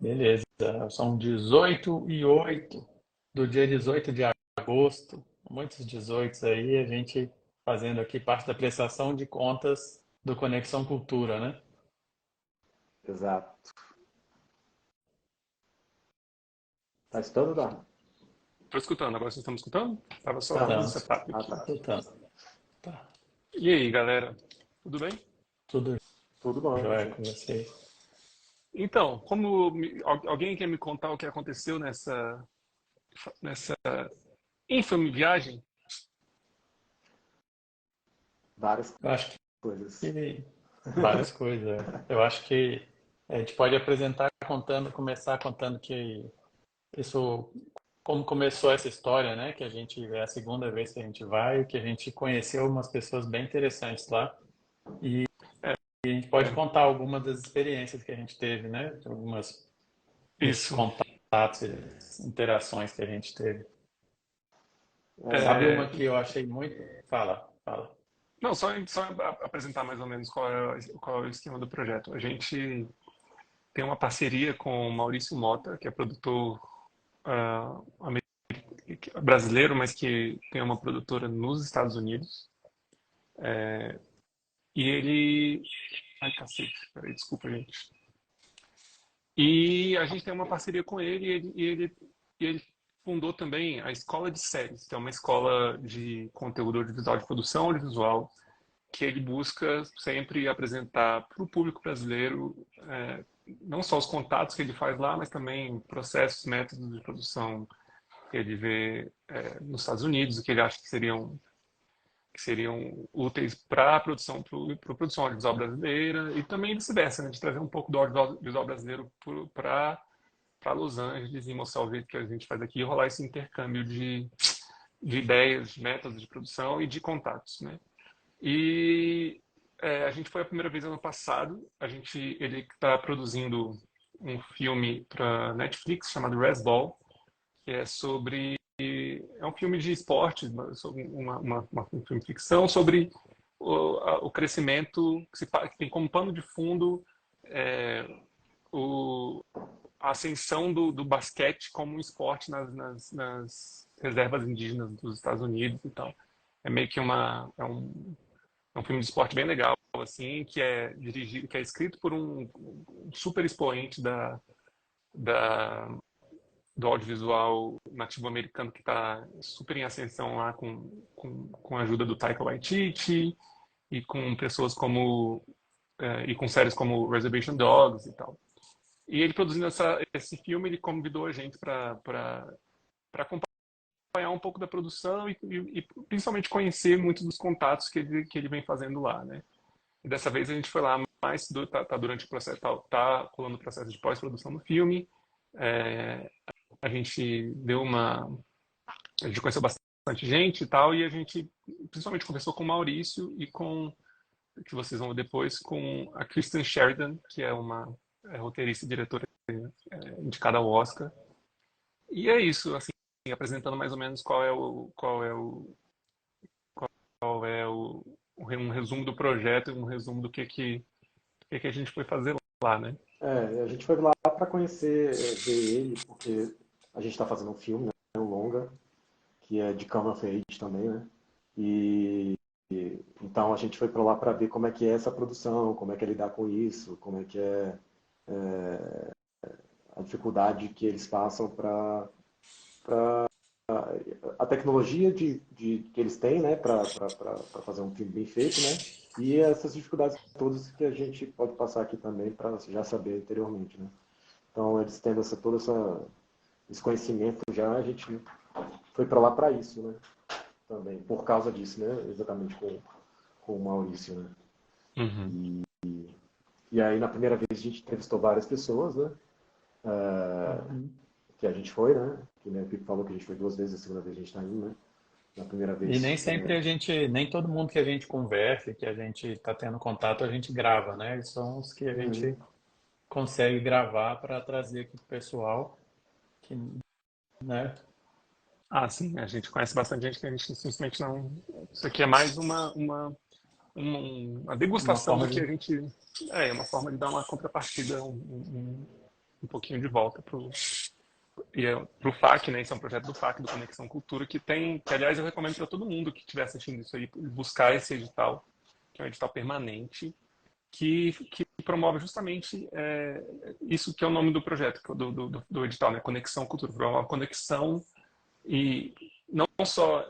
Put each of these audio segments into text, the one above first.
Beleza, são 18:08 do dia 18 de agosto, muitos 18 aí, a gente fazendo aqui parte da prestação de contas do Conexão Cultura, né? Exato. Tá estando, tá? Estou escutando, agora vocês estão me escutando? Estava só fazendo Estamos. Estamos, setup Ah, aqui. tá. escutando. Tá, E aí, galera? Tudo bem? tudo Tudo bom, jóia você? com vocês. Então, alguém quer me contar o que aconteceu nessa infame viagem? Várias Eu acho coisas. que várias coisas. Eu acho que a gente pode começar contando que isso, como começou essa história, né? Que a gente é a segunda vez que a gente vai, que a gente conheceu umas pessoas bem interessantes lá. É, E a gente pode é, contar algumas das experiências que a gente teve, né? Algumas desses isso. contatos, interações que a gente teve. É, Sabe É, uma que eu achei muito. Fala, fala. não, só apresentar mais ou menos qual é o esquema do projeto. A gente tem uma parceria com o Maurício Mota, que é produtor brasileiro, mas que tem uma produtora nos Estados Unidos. E ele. Ai, cacete, peraí, desculpa, gente. E a gente tem uma parceria com ele e ele fundou também a Escola de Séries, que é uma escola de conteúdo audiovisual, de produção audiovisual, que ele busca sempre apresentar para o público brasileiro não só os contatos que ele faz lá, mas também processos, métodos de produção que ele vê nos Estados Unidos, o que ele acha que seriam úteis para a produção, para a produção audiovisual brasileira e também vice-versa, né, de trazer um pouco do audiovisual brasileiro para Los Angeles e mostrar o jeito que a gente faz aqui e rolar esse intercâmbio de ideias, de métodos de produção e de contatos, né? E a gente foi a primeira vez ano passado. Ele está produzindo um filme para Netflix chamado Resball, que é um filme de esporte, sobre um filme de ficção sobre o crescimento que tem como pano de fundo é, o, a ascensão do basquete como um esporte nas reservas indígenas dos Estados Unidos e tal. É meio que é um filme de esporte bem legal, assim, que é escrito por um super expoente da, do audiovisual nativo americano que está super em ascensão lá com a ajuda do Taika Waititi e com pessoas e com séries como Reservation Dogs e tal. E ele produzindo esse filme, ele convidou a gente para acompanhar um pouco da produção e principalmente conhecer muitos dos contatos que ele vem fazendo lá, né? E dessa vez a gente foi lá tá durante o processo, tá rolando o processo de pós-produção do filme. É, a gente conheceu bastante gente e tal, e a gente principalmente conversou com o Maurício e que vocês vão ver depois, com a Kristen Sheridan, que é uma roteirista e diretora indicada ao Oscar. E é isso, assim, apresentando mais ou menos um resumo do projeto, um resumo do que a gente foi fazer lá, né? a gente foi lá para conhecer, ver ele, porque a gente está fazendo um filme, né, um longa, que é de Come of Age também, né? E então a gente foi para lá para ver como é que é essa produção, como é que é lidar com isso, como é que é a dificuldade que eles passam para a tecnologia que eles têm, né, para fazer um filme bem feito, né, e essas dificuldades todas que a gente pode passar aqui também para já saber anteriormente, né. Então eles tendo esse conhecimento já, a gente foi para lá para isso, né, também, por causa disso, né, exatamente com o Maurício, né. Uhum. E aí na primeira vez a gente entrevistou várias pessoas, né, Uhum. que a gente foi, né, que né, o Pipo falou que a gente foi 2 vezes, a segunda vez a gente está indo, né. Na primeira E nem vez, sempre nem todo mundo que a gente conversa, que a gente está tendo contato, a gente grava, né? Eles são os que a gente consegue gravar para trazer aqui pro pessoal, que, né? Ah, sim, a gente conhece bastante gente que a gente simplesmente não. Isso aqui é mais uma Uma degustação forma do que de. a gente. É uma forma de dar uma contrapartida, um pouquinho de volta para o FAC, né? Esse é um projeto do FAC, do Conexão Cultura, que aliás, eu recomendo para todo mundo que estiver assistindo isso aí, buscar esse edital, que é um edital permanente, que promove justamente isso que é o nome do projeto, do edital, né? Conexão Cultura. Promove conexão, e não só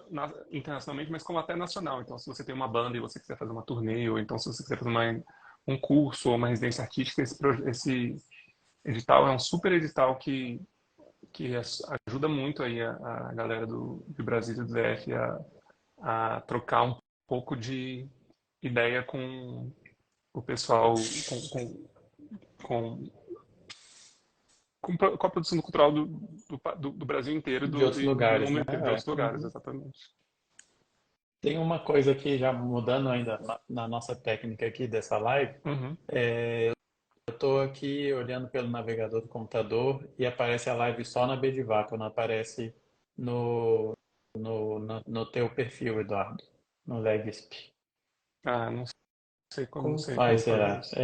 internacionalmente, mas como até nacional. Então, se você tem uma banda e você quiser fazer uma turnê, ou então se você quiser fazer um curso ou uma residência artística, esse edital é um super edital que ajuda muito aí a galera do Brasil e do DF a trocar um pouco de ideia com o pessoal, com, com a produção cultural do Brasil inteiro De outros e do lugares, mundo né? inteiro, de outros lugares, Uhum. exatamente. Tem uma coisa aqui, já mudando ainda na nossa técnica aqui dessa live, Uhum. eu estou aqui olhando pelo navegador do computador e aparece a live só na Bedivac, não aparece no teu perfil, Eduardo, no Legsp. Ah, não Como sei faz, como fazer será? isso.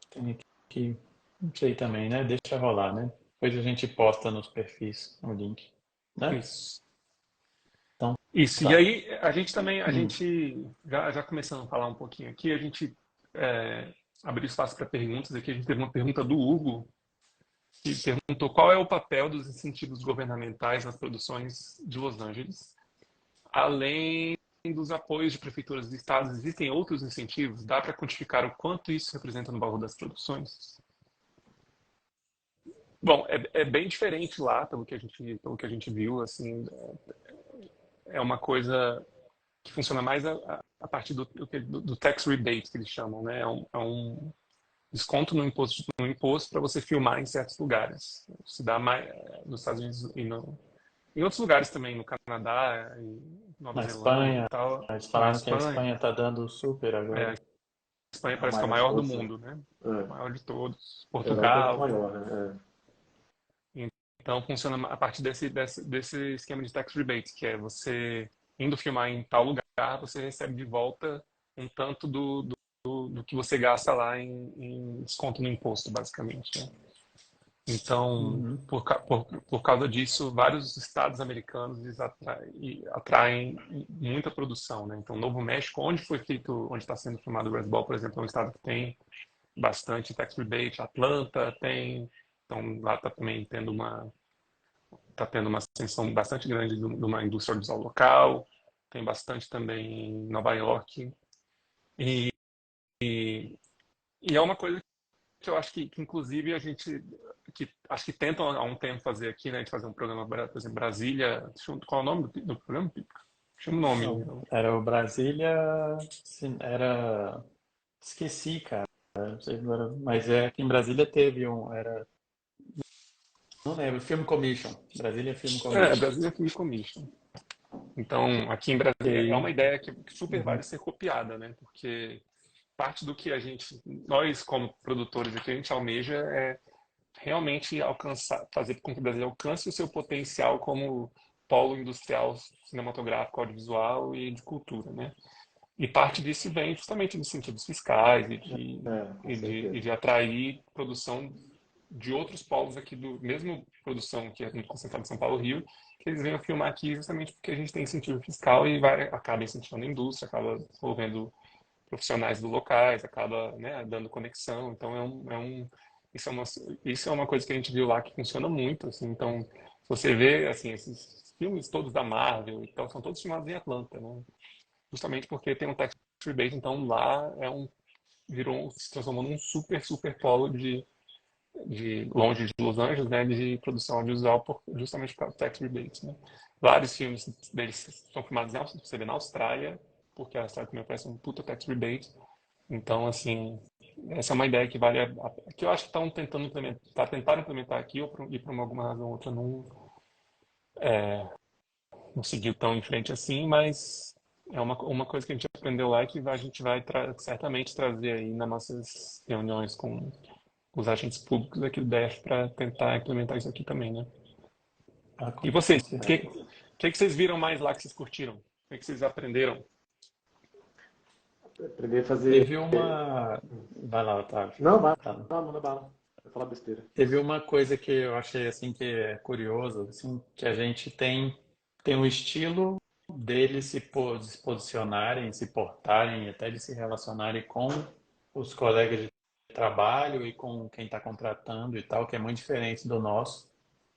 Tem que, não sei também, né? Deixa rolar, né? Depois a gente posta nos perfis o link, né? Isso. Então, Isso. E tá. aí, a gente também, Hum. já começando a falar um pouquinho aqui, a gente abriu espaço para perguntas aqui. A gente teve uma pergunta do Hugo, que perguntou qual é o papel dos incentivos governamentais nas produções de Los Angeles. Além dos apoios de prefeituras e estados, existem outros incentivos? Dá para quantificar o quanto isso representa no valor das produções? Bom, é bem diferente lá, pelo que a gente viu, assim, é uma coisa que funciona mais a partir do tax rebate, que eles chamam, né? É um desconto no imposto para você filmar em certos lugares. Se dá mais nos Estados Unidos e em outros lugares também, no Canadá, em Nova Na Zelândia e Espanha, tal. eles Na falaram que a Espanha, Espanha está dando super a agora. Espanha A parece que é o maior de maior do todos, né? mundo, né? O É. maior de todos. A Europa é o Portugal. maior, né? Então funciona a partir desse esquema de tax rebate, que é você indo filmar em tal lugar, você recebe de volta um tanto do que você gasta lá em desconto no imposto, basicamente, né? Então, Uhum. por causa disso, vários estados americanos eles atraem muita produção, né? Então, Novo México, onde está sendo filmado o Red Ball, por exemplo, é um estado que tem bastante tax rebate. Atlanta tem, então lá está também tendo uma ascensão bastante grande de uma indústria audiovisual local. Tem bastante também em Nova York. E, e é uma coisa que eu acho que inclusive a gente acho que tentam há um tempo fazer aqui, né, de fazer um programa, por exemplo, Brasília, qual é o nome do programa? Chama o nome. Não, era o Brasília, era, esqueci, cara, não sei agora, mas aqui em Brasília teve não lembro, Film Commission, Brasília Film Commission. Brasília Film Commission. Então, aqui em Brasília é uma Ok. ideia que super Uhum. vale ser copiada, né? Porque parte do que nós como produtores aqui, a gente almeja realmente fazer com que o Brasil alcance o seu potencial como polo industrial, cinematográfico, audiovisual e de cultura, né? E parte disso vem justamente dos incentivos fiscais Com e certeza. de atrair produção de outros polos aqui mesmo produção que é muito concentrada em São Paulo, Rio, que eles venham filmar aqui justamente porque a gente tem incentivo fiscal e acaba incentivando a indústria, acaba desenvolvendo profissionais do locais, acaba, né, dando conexão. Então isso é uma coisa que a gente viu lá que funciona muito, assim. Então, se você vê assim esses filmes todos da Marvel, então são todos filmados em Atlanta, né? Justamente porque tem um tax rebate, então lá se transformou num super polo de longe de Los Angeles, né, de produção audiovisual justamente por causa do tax rebate, né? Vários filmes deles são filmados você vê na Austrália, porque a Austrália também oferece um puta tax rebate. Então, assim, essa é uma ideia que que eu acho que estão tentaram implementar aqui e por alguma razão ou outra não seguiu tão em frente assim, mas é uma coisa que a gente aprendeu lá e que a gente vai certamente trazer aí nas nossas reuniões com os agentes públicos aqui do DF para tentar implementar isso aqui também, né? Ah, E com vocês, o certeza. que vocês viram mais lá que vocês curtiram? O que vocês aprenderam? Aprender a fazer. Teve uma. Vai lá, Otávio. Não, vai Tá. lá, manda bala. falar besteira. Teve uma coisa que eu achei assim que é curioso, assim, que a gente tem um estilo deles se posicionarem, se portarem, até de se relacionarem com os colegas de trabalho e com quem está contratando e tal, que é muito diferente do nosso.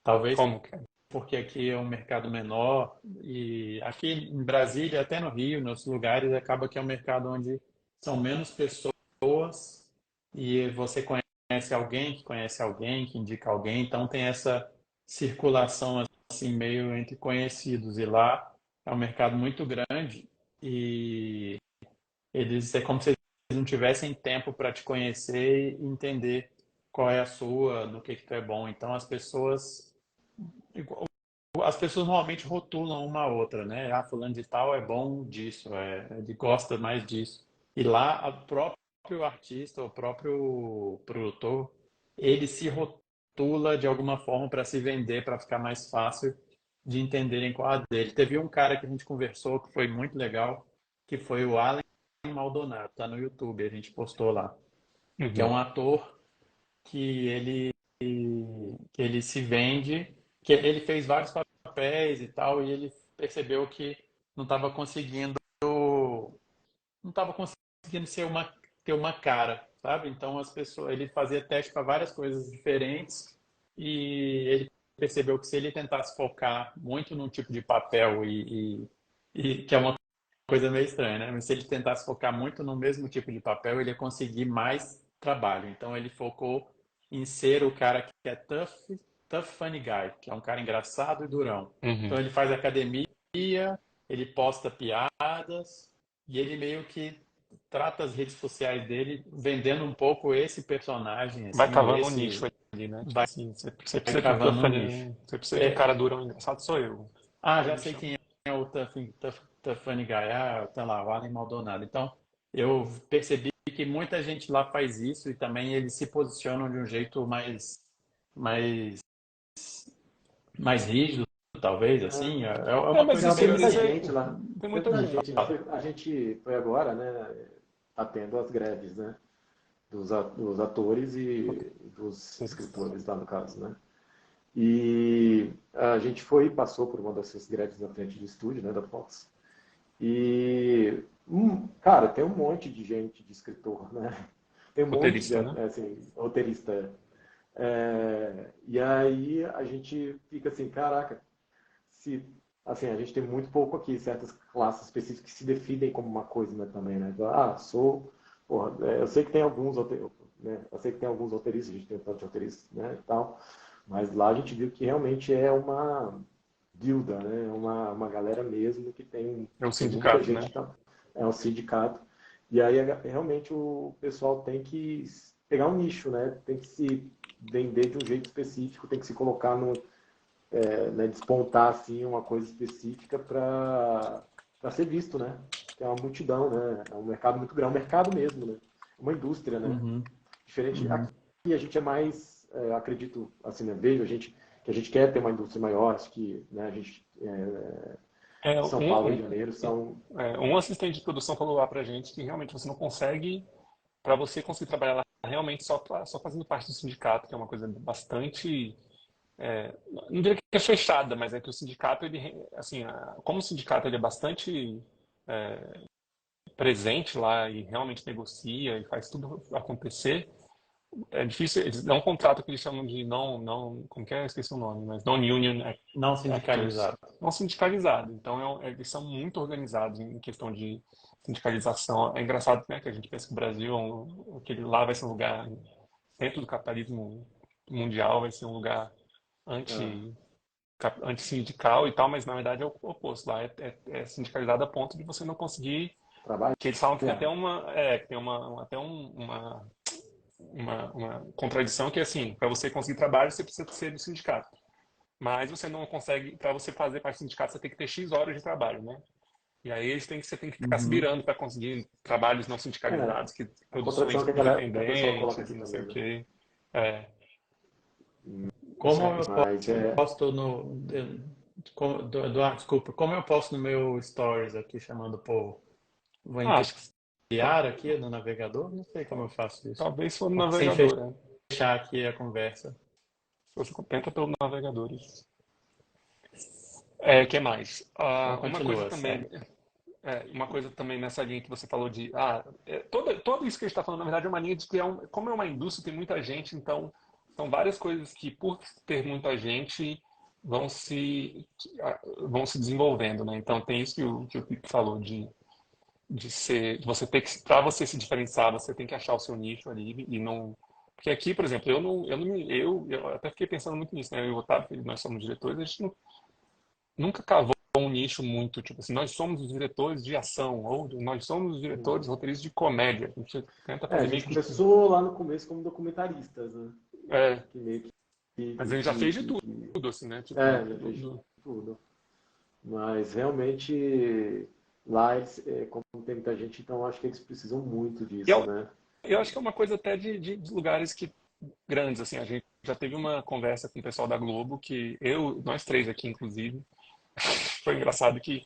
Talvez Como que é? porque aqui é um mercado menor e aqui em Brasília, até no Rio, nos lugares, acaba que é um mercado onde são menos pessoas e você conhece alguém, que indica alguém, então tem essa circulação assim meio entre conhecidos e lá é um mercado muito grande e eles é como se eles não tivessem tempo para te conhecer e entender qual é a sua, no que tu é bom. Então as pessoas normalmente rotulam uma a outra, né? Ah, fulano de tal é bom disso, ele gosta mais disso. E lá, o próprio artista, o próprio produtor, ele se rotula de alguma forma para se vender, para ficar mais fácil de entenderem qual a dele. Teve um cara que a gente conversou que foi muito legal, que foi o Alan Maldonado, tá no YouTube, a gente postou lá, que é Uhum. um ator que ele se vende, que ele fez vários papéis e tal, e ele percebeu que não estava conseguindo, não estava conseguindo ter uma cara, sabe? Então as pessoas, ele fazia teste para várias coisas diferentes e ele percebeu que se ele tentasse focar muito num tipo de papel e que é uma coisa meio estranha, né? Mas se ele tentasse focar muito no mesmo tipo de papel, ele ia conseguir mais trabalho. Então ele focou em ser o cara que é tough funny guy, que é um cara engraçado e durão. Então Uhum. ele faz academia, ele posta piadas e ele meio que trata as redes sociais dele vendendo um pouco esse personagem, Vai assim, cavando um nicho esse ali, né? Tipo vai assim, você precisa de um cavando um nicho. você precisa de um cara É, durão engraçado, sou eu. já Pode me sei chamar. quem é o Tough Funny Guy, tá lá, o Alan Maldonado. Então, eu percebi que muita gente lá faz isso e também eles se posicionam de um jeito mais, mais rígido, talvez, assim. É É, uma mas coisa Não, isso, tem meio muita isso é, gente lá. tem Tem muito muita mundo gente, né? lá. A gente foi agora, né? Tá tendo as greves, né? Dos atores e dos escritores lá no caso, né? E a gente foi e passou por uma dessas greves na frente do estúdio, né, da Fox. E, cara, tem um monte de gente, de escritor, né? Tem um monte de, roteirista, né? assim, roteirista. E aí a gente fica assim, caraca, se, assim, a gente tem muito pouco aqui, certas classes específicas que se definem como uma coisa, né, também, né? Ah, porra, eu sei que tem alguns, né? Eu sei que tem alguns roteiristas, a gente tem um tanto de roteiristas, né, e tal, mas lá a gente viu que realmente é uma guilda, né? Uma galera mesmo que É um tem muita sindicato, gente, né? é um sindicato, e aí realmente o pessoal tem que pegar um nicho, né? Tem que se vender de um jeito específico, tem que se colocar no, né, despontar assim uma coisa específica para ser visto, né? Que é uma multidão, né? É um mercado muito grande, é um mercado mesmo, né? Uma indústria, né? Uhum, Diferente uhum. aqui a gente é mais, acredito, assim, né? Vejo que a gente quer ter uma indústria maior, acho que, né? A gente É, São Paulo, Rio de Janeiro são, um assistente de produção falou lá pra gente que realmente você não consegue, para você conseguir trabalhar lá realmente só fazendo parte do sindicato, que é uma coisa bastante, não diria que é fechada, mas é que o sindicato, ele, assim, como o sindicato ele é bastante presente lá e realmente negocia e faz tudo acontecer, é difícil, eles dão um contrato que eles chamam de não, como que é? Eu esqueci o nome, mas non-union Não actors, sindicalizado. não sindicalizado. Então, eles são muito organizados em questão de sindicalização. É engraçado, né, que a gente pensa que o Brasil, aquele lá vai ser um lugar, dentro do capitalismo mundial, vai ser um lugar ah, anti, antissindical e tal, mas na verdade é o oposto. Lá é sindicalizado a ponto de você não conseguir, trabalho. que eles falam que tem até que tem até uma contradição que é assim, para você conseguir trabalho, você precisa ser do sindicato. Mas você não consegue, para você fazer parte do sindicato, você tem que ter X horas de trabalho, né? E aí você tem que ficar se Uhum. virando para conseguir trabalhos não É, sindicalizados, que a contradição produções que a pessoa coloca independentes, aqui não sei também, o né? quê. É, isso Como é, eu Mas posto Eduardo, desculpa, como eu posto no meu stories aqui chamando o povo? Vou acho que enviar aqui no navegador? Não sei como eu faço isso. talvez for no Sem fechar navegador, né? fechar aqui a conversa. Você tenta pelo navegador. Que mais? Então, Uma coisa continua, também, segue. uma coisa também nessa linha que você falou de, todo isso que a gente está falando, na verdade, é uma linha de que como é uma indústria, tem muita gente, então são várias coisas que, por ter muita gente, vão se, vão se desenvolvendo, né? Então tem isso que o Pipo falou de você ter que, para você se diferenciar, você tem que achar o seu nicho ali e não. Porque aqui, por exemplo, eu até fiquei pensando muito nisso, né? Eu e o Otávio, nós somos diretores, a gente nunca cavou um nicho muito, tipo assim, nós somos os diretores de ação, ou nós somos os diretores roteiristas de comédia. A gente tenta A fazer meio gente que. começou lá no começo como documentaristas, né? É, Que meio que, mas a gente já fez de tudo, assim, né? Tipo, já fez tudo. Mas realmente lá, como tem muita gente, então acho que eles precisam muito e disso, eu, né? eu acho que é uma coisa até de lugares que grandes, assim, a gente já teve uma conversa com o pessoal da Globo, que nós três aqui, inclusive, foi engraçado que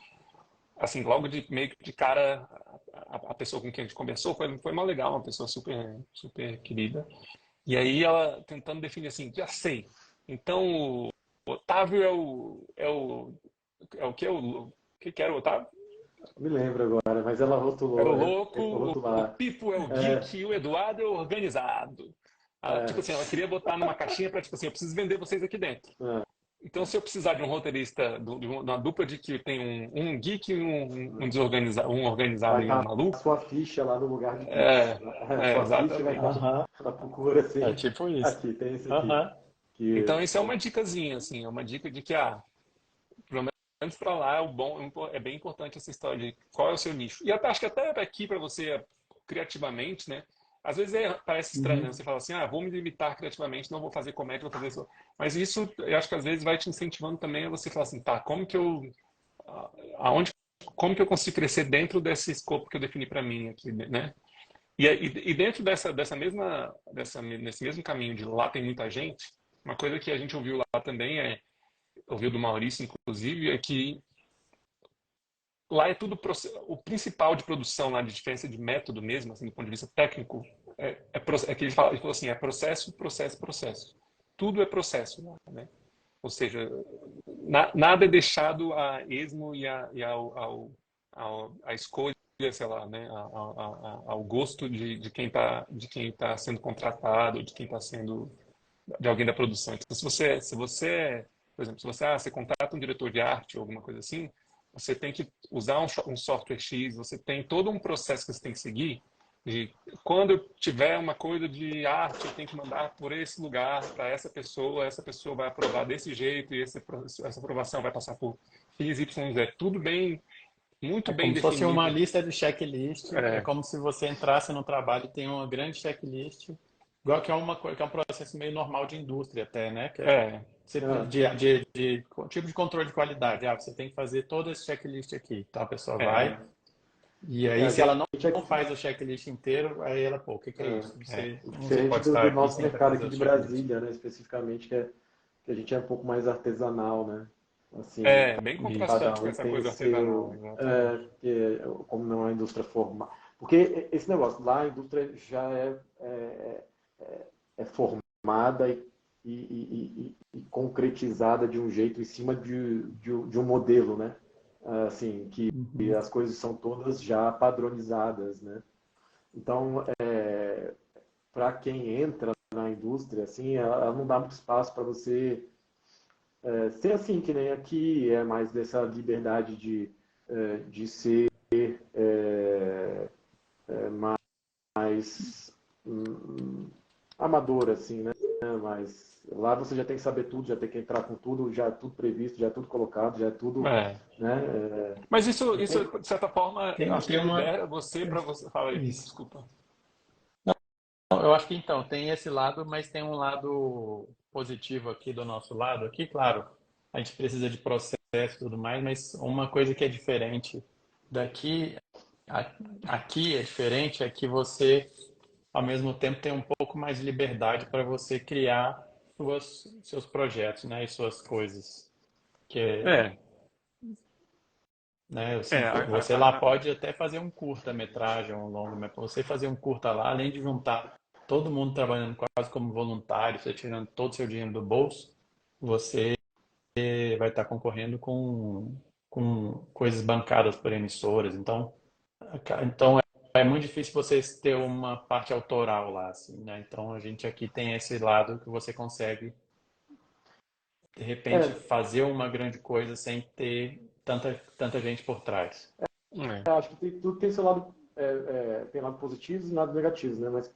assim, logo de meio que de cara, a pessoa com quem a gente conversou foi mal legal, uma pessoa super, super querida. E aí ela tentando definir assim, já sei. Então o Otávio é o que? O que era o Otávio? Me lembro agora, mas ela Era o rotulou, louco, tentou o rotular. Pipo é o É, geek e o Eduardo é o organizado. Tipo é, assim, ela queria botar numa caixinha para, tipo assim, eu preciso vender vocês aqui dentro. é, Então, se eu precisar de um roteirista, de uma dupla de que tem um geek e um desorganizado, um organizado vai e um estar a maluco, sua ficha lá no lugar de geeks. é, A sua ficha vai estar exatamente. Aham, na procura, é assim. tipo isso. Aqui, tem esse aqui. Aham. Que, Então, isso é uma dicasinha, assim, é uma dica de que, pelo menos para lá é bem importante essa história de qual é o seu nicho. E eu acho que até aqui para você, criativamente, né? Às vezes parece estranho, né? Uhum. Você fala assim, vou me limitar criativamente, não vou fazer comédia, vou fazer isso. Mas isso, eu acho que às vezes vai te incentivando também a você falar assim, tá, aonde, como que eu consigo crescer dentro desse escopo que eu defini para mim aqui, né? E dentro nesse mesmo caminho de lá tem muita gente, uma coisa que a gente ouviu lá também ouviu do Maurício, inclusive, é que lá é tudo o principal de produção lá de diferença de método mesmo, assim, do ponto de vista técnico, é que ele falou assim, é processo, processo, processo. Tudo é processo lá, né? Ou seja, nada é deixado a esmo a escolha, sei lá, né, ao gosto de quem tá sendo contratado, de quem está sendo de alguém da produção. Então, por exemplo, você contrata um diretor de arte ou alguma coisa assim, você tem que usar um software X, você tem todo um processo que você tem que seguir de quando eu tiver uma coisa de arte, eu tenho que mandar por esse lugar para essa pessoa vai aprovar desse jeito e essa aprovação vai passar por X, Y, Z. Tudo bem, muito É bem como se fosse uma definido. lista de checklist. É É, como se você entrasse no trabalho e tem uma grande checklist, igual que é uma coisa, que é um processo meio normal de indústria até, né? Que é é, ah, tipo de controle de qualidade. Você tem que fazer todo esse checklist aqui. Então a pessoa vai é, e aí a se ela gente não aqui, faz o checklist inteiro, aí ela, pô, o que que é isso? é. Você diferente pode do estar aqui nosso sem mercado fazer aqui o de checklist. Brasília, né, especificamente, que a gente é um pouco mais artesanal, né? Assim, Bem Isso. cada contrastante com um essa tem o coisa artesanal, seu, exatamente. como não é uma indústria formal. Porque esse negócio, lá a indústria já é formada e concretizada de um jeito em cima de um modelo, né? Assim, que Uhum. as coisas são todas já padronizadas, né? Então, para quem entra na indústria, assim, ela não dá muito espaço para você ser assim, que nem aqui, é mais dessa liberdade de ser mais amador, assim, né? Mas lá você já tem que saber tudo, já tem que entrar com tudo, já é tudo previsto, já é tudo colocado, já é tudo, É. né? Mas isso, de certa forma, eu acho que Tem uma. libera você para você. Fala aí, Isso. desculpa. Não, eu acho que então, tem esse lado, mas tem um lado positivo aqui do nosso lado. Aqui, claro, a gente precisa de processo e tudo mais, mas uma coisa que é diferente daqui, a- aqui é diferente, é que você, ao mesmo tempo, tem um pouco mais de liberdade para você criar seus projetos, né, e suas coisas. Que, É, né, é, assim, você lá pode até fazer um curta-metragem, um longa, mas para você fazer um curta lá, além de juntar todo mundo trabalhando quase como voluntário, você tirando todo o seu dinheiro do bolso, você vai estar concorrendo com coisas bancadas por emissoras. Então é muito difícil vocês ter uma parte autoral lá, assim, né? Então a gente aqui tem esse lado que você consegue, de repente, É, fazer uma grande coisa sem ter tanta gente por trás. É. eu acho que tudo tem seu lado, tem lado positivos e lado negativos, né? Mas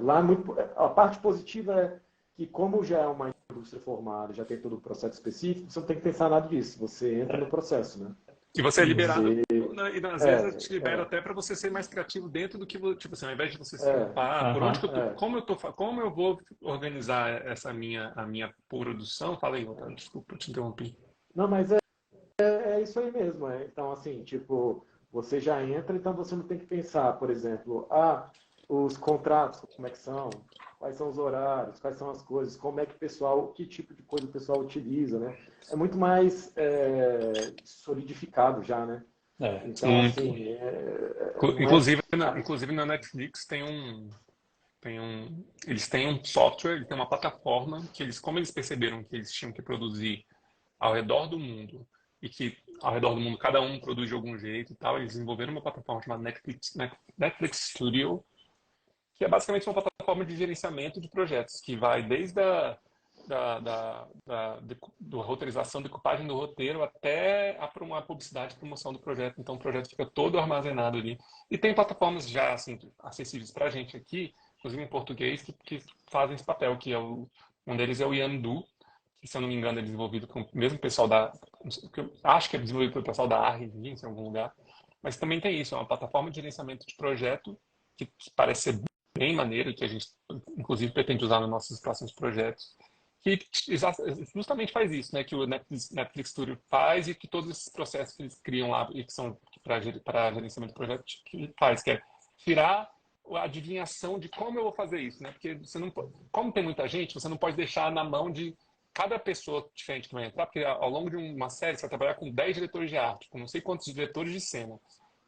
lá é muito, a parte positiva é que como já é uma indústria formada, já tem todo o processo específico, você não tem que pensar nada disso. Você entra no processo, né? E você é liberado, Você, né, e às vezes é, te libera é, até para você ser mais criativo dentro do que, tipo assim, ao invés de você se é, preocupar, por onde que Aham. eu tô, como eu vou organizar a minha produção? Fala aí, Otávio, desculpa, eu te interrompi. não, mas é isso aí mesmo. Então, assim, tipo, você já entra, então você não tem que pensar, por exemplo, os contratos, como é que são? Quais são os horários? Quais são as coisas? Como é que o pessoal, que tipo de coisa o pessoal utiliza, né? É muito mais solidificado já, né? É. Então, Muito. assim, não é. Inclusive na Netflix eles têm um software, eles têm uma plataforma que eles, como eles perceberam que eles tinham que produzir ao redor do mundo e que ao redor do mundo cada um produz de algum jeito e tal, eles desenvolveram uma plataforma chamada Netflix Studio, que é basicamente uma plataforma de gerenciamento de projetos, que vai desde da roteirização, decupagem do roteiro, até uma publicidade e promoção do projeto. Então, o projeto fica todo armazenado ali. E tem plataformas já assim, acessíveis para a gente aqui, inclusive em português, que fazem esse papel, um deles é o Yandu, que, se eu não me engano, é desenvolvido com o mesmo pessoal que eu acho que é desenvolvido pelo pessoal da Argentina, em algum lugar. Mas também tem isso, é uma plataforma de gerenciamento de projeto que parece ser bem maneiro, que a gente, inclusive, pretende usar nos nossos próximos projetos, que justamente faz isso, né? Que o Netflix Studio faz e que todos esses processos que eles criam lá e que são para gerenciamento de projetos que faz, que é tirar a adivinhação de como eu vou fazer isso, né? Porque você não, como tem muita gente, você não pode deixar na mão de cada pessoa diferente que vai entrar, porque ao longo de uma série você vai trabalhar com 10 diretores de arte, com não sei quantos diretores de cena.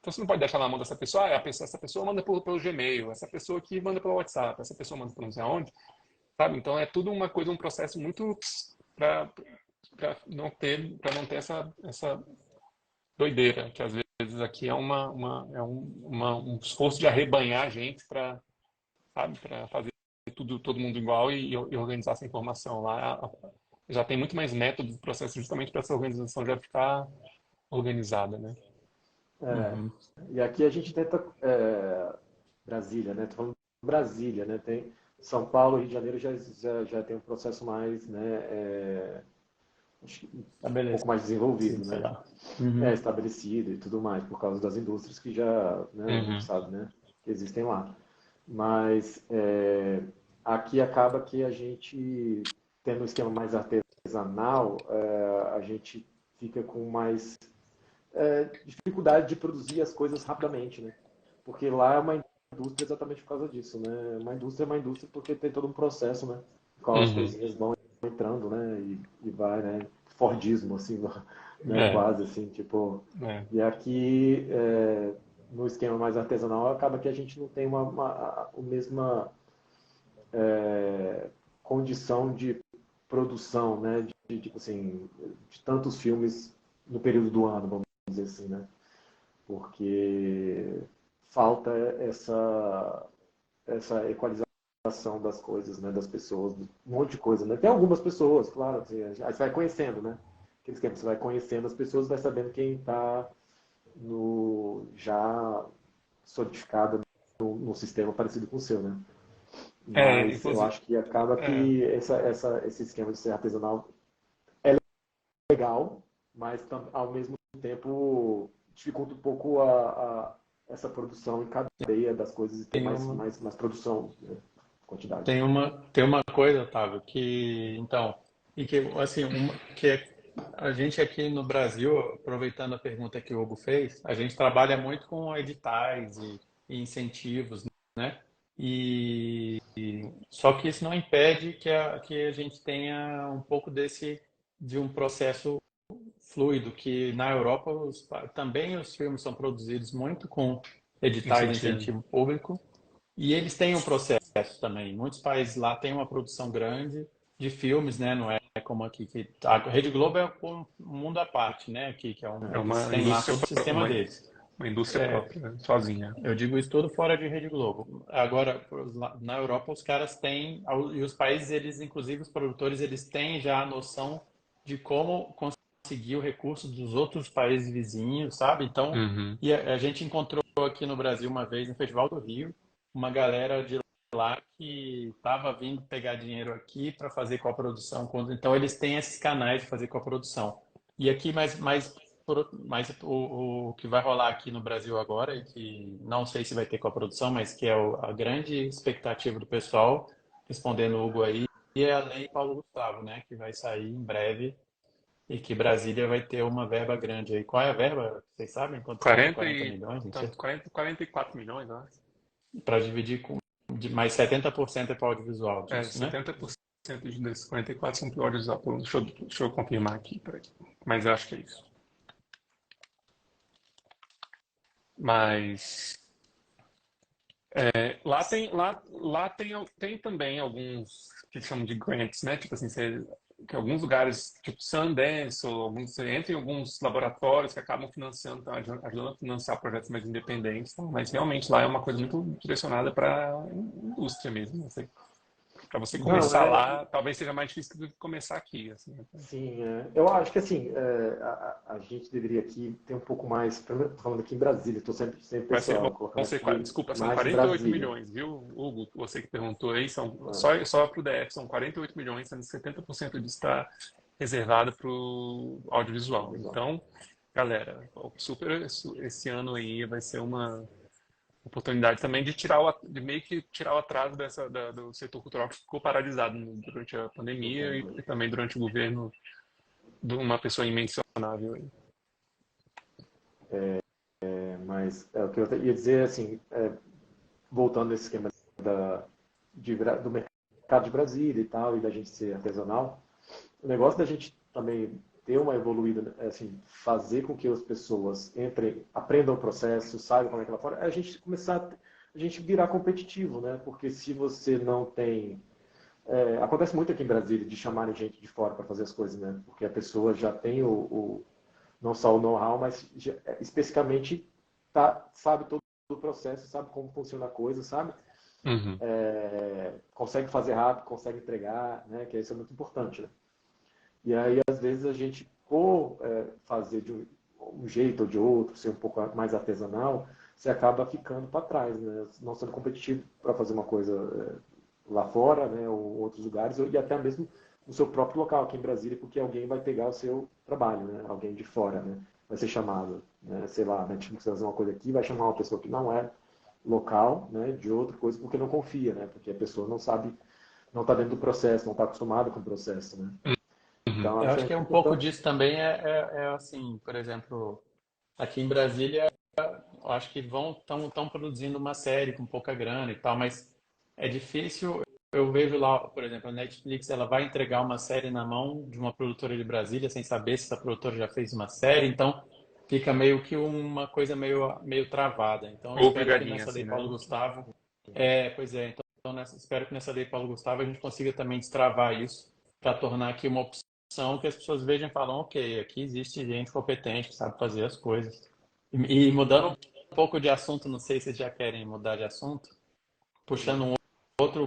Então você não pode deixar na mão dessa pessoa, essa pessoa manda pelo Gmail, essa pessoa aqui manda pelo WhatsApp, essa pessoa manda por não sei aonde, sabe? Então é tudo uma coisa, um processo muito para para não ter essa doideira, que às vezes aqui é um esforço de arrebanhar a gente para, sabe, para fazer tudo todo mundo igual e organizar essa informação lá. Já tem muito mais métodos do processo justamente para essa organização já ficar organizada, né? É, Uhum. e aqui a gente tenta. Brasília, né? Tô falando de Brasília, né? Tem São Paulo, Rio de Janeiro já tem um processo mais, né? Acho que um pouco mais Sim, desenvolvido, sei né? lá. Uhum. Estabelecido e tudo mais, por causa das indústrias que já, né, a gente Uhum. sabe, né, que existem lá. Mas aqui acaba que a gente, tendo um esquema mais artesanal, a gente fica com mais dificuldade de produzir as coisas rapidamente, né? Porque lá é uma indústria exatamente por causa disso, né? É uma indústria porque tem todo um processo, né? No qual as Uhum. coisinhas vão entrando, né? E vai, né? Fordismo, assim, né? É, Quase assim, tipo. É. E aqui, no esquema mais artesanal, acaba que a gente não tem a mesma condição de produção, né? Tipo assim, de tantos filmes no período do ano, vamos dizer assim, né? Porque falta essa equalização das coisas, né, das pessoas, um monte de coisa, né? Tem algumas pessoas, claro, assim, aí você vai conhecendo, né? Aquele esquema, você vai conhecendo as pessoas, vai sabendo quem está no já solidificado num sistema parecido com o seu, né? Mas eu Inclusive, acho que acaba é, que esse esquema de ser artesanal legal, mas ao mesmo tempo dificulta um pouco essa produção em cadeia das coisas e ter tem mais, uma, mais produção, né? Quantidade. tem uma coisa, Otávio, e que, assim, a gente aqui no Brasil, aproveitando a pergunta que o Hugo fez, a gente trabalha muito com editais e incentivos, né? Só que isso não impede que a gente tenha um pouco de um processo fluido, que na Europa também os filmes são produzidos muito com editais de incentivo. incentivo público, e eles têm um processo. também. Muitos países lá têm uma produção grande de filmes, né? Não é como aqui que a Rede Globo é um mundo à parte, né? Aqui que é É eles uma têm lá indústria, todo o sistema deles. uma indústria própria, né? Sozinha. Eu digo isso tudo fora de Rede Globo. Agora, na Europa, os caras têm, e os países, eles, inclusive os produtores, eles têm já a noção de como conseguir o recurso dos outros países vizinhos, sabe? Então, Uhum. e a gente encontrou aqui no Brasil uma vez, no Festival do Rio, uma galera de lá que estava vindo pegar dinheiro aqui para fazer coprodução. Então, eles têm esses canais de fazer coprodução. E aqui, mas o que vai rolar aqui no Brasil agora, e que não sei se vai ter coprodução, mas que é a grande expectativa do pessoal, respondendo o Hugo aí, e é a Lei Paulo Gustavo, né? Que vai sair em breve e que Brasília vai ter uma verba grande aí. Qual é a verba? Vocês sabem quanto que é? 40 40 e milhões, não sei. tanto, 40, 44 milhões, eu acho. Para dividir mais 70% é para audiovisual É, disso, né? 70% desses 44 são piores. Deixa eu confirmar aqui, peraí. Mas eu acho que é isso. Mas lá tem também alguns que chamam de grants, né? Tipo assim, que alguns lugares, tipo Sundance, ou você entra em alguns laboratórios que acabam financiando, tá, ajudando a financiar projetos mais independentes, tá? Mas realmente lá é uma coisa muito direcionada para a indústria mesmo, né? Para você Não, começar lá, talvez seja mais difícil do que começar aqui, assim, né? sim, eu acho que assim, a gente deveria aqui ter um pouco mais, tô falando aqui em Brasília, estou sempre pessoal, Vão colocando ser, aqui desculpa, são mais de 48 Brasília. milhões, viu, Hugo? Você que perguntou aí, É, só para o DF, são 48 milhões, sendo que 70% disso está reservado para o audiovisual. visual. Então, galera, super esse ano aí vai ser uma oportunidade também de de meio que tirar o atraso do setor cultural que ficou paralisado durante a pandemia e também durante o governo de uma pessoa imensurável aí. Mas o que eu ia dizer, assim, voltando nesse esquema do mercado de Brasília e tal, e da gente ser artesanal, o negócio da gente também ter uma evoluída, assim, fazer com que as pessoas entrem, aprendam o processo, saibam como é que ela fora, é a gente a gente virar competitivo, né? Porque se você não tem acontece muito aqui em Brasília de chamarem gente de fora para fazer as coisas, né? Porque a pessoa já tem não só o know-how, mas especificamente sabe todo o processo, sabe como funciona a coisa, sabe? Uhum. Consegue fazer rápido, consegue entregar, né? Que isso é muito importante, né? E aí, às vezes, a gente, por fazer de um jeito ou de outro, ser um pouco mais artesanal, você acaba ficando para trás, né? Não sendo competitivo para fazer uma coisa lá fora, né? Ou outros lugares, e até mesmo no seu próprio local, aqui em Brasília, porque alguém vai pegar o seu trabalho, né? Alguém de fora, né? Vai ser chamado, né? Sei lá, a Netflix vai fazer uma coisa aqui, vai chamar uma pessoa que não é local, né? De outra coisa, porque não confia, né? Porque a pessoa não sabe, não está dentro do processo, não está acostumada com o processo, né? Uhum. Então, Eu acho acho que que é é um pouco importante. disso também é assim, por exemplo, aqui em Brasília, eu acho que estão produzindo uma série com pouca grana e tal, mas é difícil. Eu vejo lá, por exemplo, a Netflix, ela vai entregar uma série na mão de uma produtora de Brasília sem saber se essa produtora já fez uma série, então fica meio que uma coisa meio travada. Então eu Ou espero que pegadinha, nessa lei assim, Paulo né? Gustavo, pois é, então espero que nessa lei Paulo Gustavo a gente consiga também destravar isso para tornar aqui uma opção que as pessoas vejam e falam, ok, aqui existe gente competente que sabe fazer as coisas. E mudando um pouco de assunto, não sei se vocês já querem mudar de assunto, puxando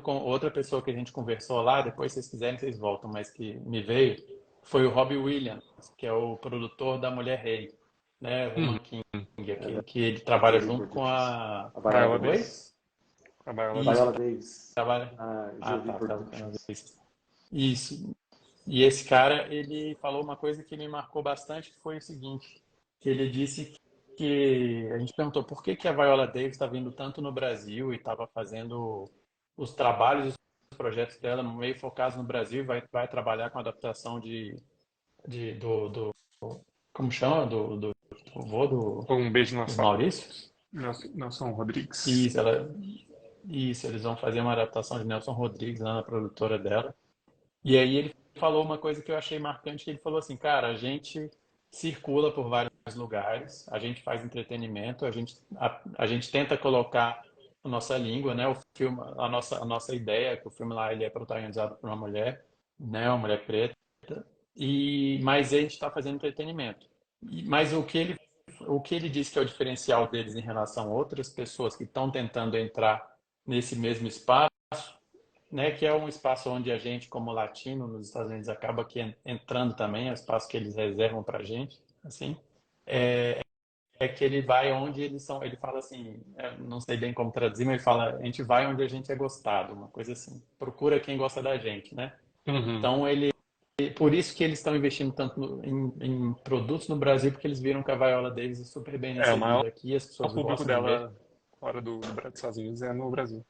com outra pessoa que a gente conversou lá, depois se vocês quiserem vocês voltam, mas que me veio, foi o Robbie Williams, que é o produtor da Mulher Rei, né, Uhum. Woman King, que ele trabalha Julie junto com Productions. a... A Viola Viola Oi? Davis. Davis. A Viola Isso, Viola Davis. Davis. trabalha... A Ah, Julie tá, trabalha Productions. isso. E esse cara, ele falou uma coisa que me marcou bastante, que foi o seguinte, que ele disse que a gente perguntou por que que a Viola Davis está vindo tanto no Brasil e estava fazendo os trabalhos, os projetos dela meio focados no Brasil, vai trabalhar com adaptação do como chama? Do vô Um beijo no dos asfalto. Maurícios? Nelson Rodrigues. Isso, isso, eles vão fazer uma adaptação de Nelson Rodrigues lá na produtora dela. E aí ele falou uma coisa que eu achei marcante, que ele falou assim, cara, a gente circula por vários lugares, a gente faz entretenimento, a gente tenta colocar a nossa língua, né? O filme, a nossa ideia, que o filme lá ele é protagonizado por uma mulher, né? Uma mulher preta, mas a gente está fazendo entretenimento. Mas o que ele diz que é o diferencial deles em relação a outras pessoas que estão tentando entrar nesse mesmo espaço, né? Que é um espaço onde a gente, como latino nos Estados Unidos, acaba que entrando também, é o espaço que eles reservam para a gente, assim. É que ele vai onde eles são. Ele fala assim, não sei bem como traduzir, mas ele fala: a gente vai onde a gente é gostado, uma coisa assim. Procura quem gosta da gente, né? Uhum. Então por isso que eles estão investindo tanto em produtos no Brasil, porque eles viram que a Viola Davis é super bem É, o maior recebida aqui, as pessoas público gostam de ver. dela fora dos Estados Unidos é no Brasil.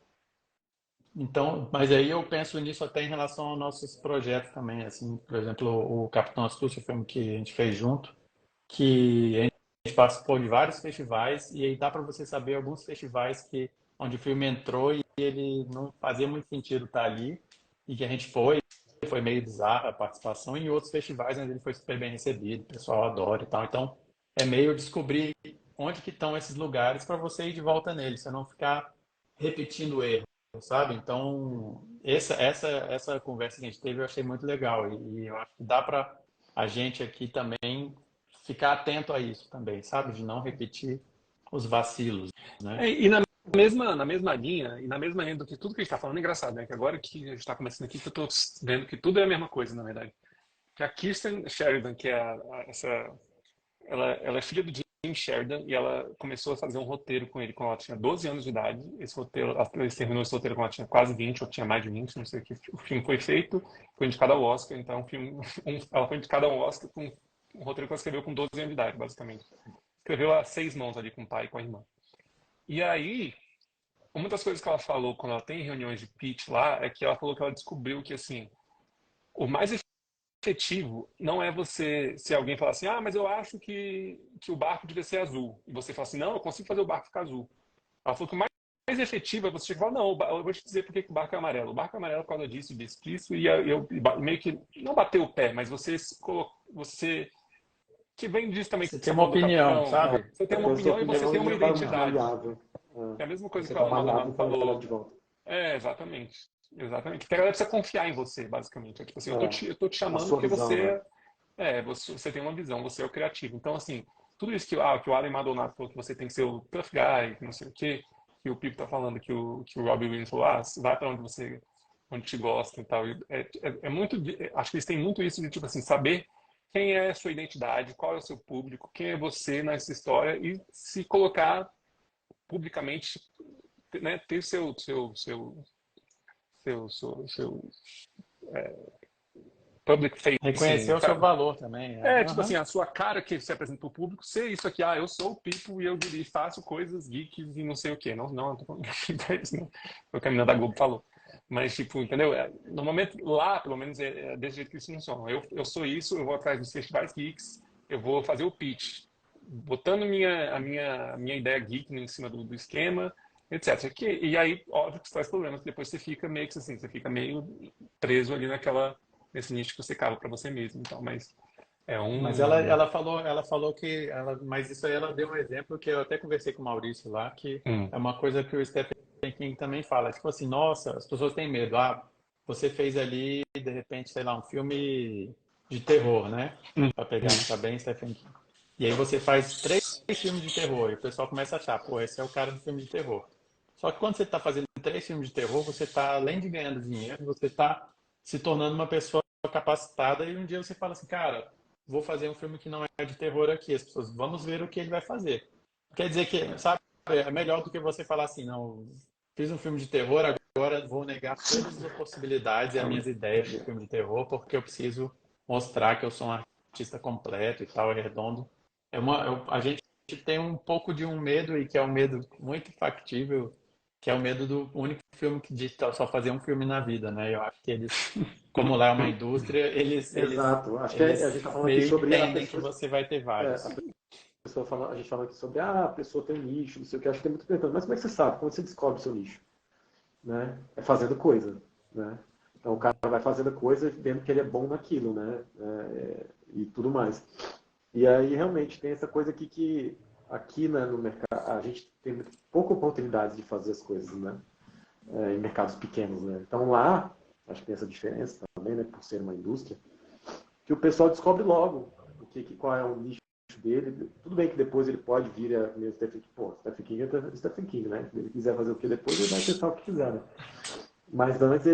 Então, mas aí eu penso nisso até em relação aos nossos projetos também, assim, por exemplo, o Capitão Astúcia, o filme que a gente fez junto, que a gente participou de vários festivais e aí dá para você saber alguns festivais que onde o filme entrou e ele não fazia muito sentido estar ali e que a gente foi meio bizarra a participação, e em outros festivais onde ele foi super bem recebido, o pessoal adora e tal. Então, é meio descobrir onde que estão esses lugares para você ir de volta neles, você não ficar repetindo o erro, sabe? Então, essa conversa que a gente teve eu achei muito legal e eu acho que dá para a gente aqui também ficar atento a isso também, sabe? De não repetir os vacilos, né? E na mesma linha, e na mesma linha do que tudo que a gente está falando, é engraçado, né? Que agora que a gente está começando aqui, que eu estou vendo que tudo é a mesma coisa, na verdade. Que a Kirsten Sheridan, que é ela é filha do Jim Sheridan e ela começou a fazer um roteiro com ele quando ela tinha 12 anos de idade. Esse roteiro, ela terminou esse roteiro quando ela tinha quase 20 ou tinha mais de 20, não sei o que. O filme foi feito, foi indicado ao Oscar, então ela foi indicada ao Oscar com um roteiro que ela escreveu com 12 anos de idade, basicamente. Escreveu a 6 mãos ali com o pai e com a irmã. E aí, uma das coisas que ela falou quando ela tem reuniões de pitch lá é que ela falou que ela descobriu que, assim, o mais efetivo não é você, se alguém falar assim, ah, mas eu acho que o barco devia ser azul. E você fala assim, não, eu consigo fazer o barco ficar azul. Ela falou que o mais efetivo é você chegar e falar, não, eu vou te dizer por que que o barco é amarelo. O barco é amarelo por causa disso, disso, disso. E eu meio que, não bateu o pé, mas você que vem disso também que Você você tem está uma falando do opinião, capitão. sabe? Você tem Você uma tem a sua opinião e você opinião tem e uma é identidade. maleável. É a mesma coisa Você que está a maleável Madonna para levar falou. de volta. É, exatamente. Exatamente. Porque a galera precisa confiar em você, basicamente. É tipo assim, É, eu tô te a chamando sua porque visão, né? você tem uma visão, você é o criativo. Então, assim, tudo isso que o Alan Maldonado falou, que você tem que ser o tough guy, que não sei o quê, que o Pipo tá falando, que o Robbie Williams falou, vai pra onde te gosta e tal. É muito, acho que eles têm muito isso de, tipo assim, saber quem é a sua identidade, qual é o seu público, quem é você nessa história e se colocar publicamente, né, ter seu public Reconhecer facing, o seu valor também, né? tipo assim, Aham. a sua cara que você apresenta para o público, ser isso aqui, eu sou o Pipo e eu faço coisas geeks e não sei o quê. Não, não, eu tô falando isso, né? Foi o que a menina da Globo falou. Mas, tipo, entendeu? Normalmente lá, pelo menos, é desse jeito que isso funciona. Eu sou isso, eu vou atrás dos festivais geeks, eu vou fazer o pitch, botando a minha ideia geek em cima do esquema, etc. E aí, óbvio que isso traz problemas, que depois você fica meio que assim, você fica meio preso ali nesse nicho que você cava para você mesmo. Então, mas é Mas um. ela falou que mas isso aí ela deu um exemplo que eu até conversei com o Maurício lá, que Hum, é uma coisa que o Stephen King também fala, tipo assim, nossa, as pessoas têm medo. Ah, você fez ali, de repente, sei lá, um filme de terror, né? hum, Para pegar, tá bem, Stephen King. E aí você faz três filmes de terror e o pessoal começa a achar, pô, esse é o cara do filme de terror. Só que quando você está fazendo três filmes de terror, você está, além de ganhando dinheiro, você está se tornando uma pessoa capacitada e um dia você fala assim, cara, vou fazer um filme que não é de terror aqui. As pessoas, vamos ver o que ele vai fazer. Quer dizer que, sabe, é melhor do que você falar assim, não, fiz um filme de terror, agora vou negar todas as possibilidades e as minhas ideias de filme de terror, porque eu preciso mostrar que eu sou um artista completo e tal, é redondo. A gente tem um pouco de um medo, e que é um medo muito factível, que é o medo do único filme que de só fazer um filme na vida, né? Eu acho que eles, como lá é uma indústria, Exato. Acho que a gente eles está falando aqui meio sobre a entendem que pessoa. você vai ter A vários. pessoa fala, a gente fala aqui sobre a pessoa tem um nicho, não sei o que. Acho que tem muito perguntando, mas como é que você sabe? Como você descobre o seu nicho? Né? É fazendo coisa, né? Então o cara vai fazendo coisa vendo que ele é bom naquilo, né? E tudo mais. E aí realmente tem essa coisa aqui que aqui, né, no mercado, a gente tem muito pouca oportunidade de fazer as coisas, né? Em mercados pequenos, né? Então lá, acho que tem essa diferença também, né, por ser uma indústria, que o pessoal descobre logo qual é o nicho dele. Tudo bem que depois ele pode vir a meu Stephen King, pô, Stephen King é Stephen King, né? Se ele quiser fazer o que depois, ele vai testar o que quiser, né? Mas antes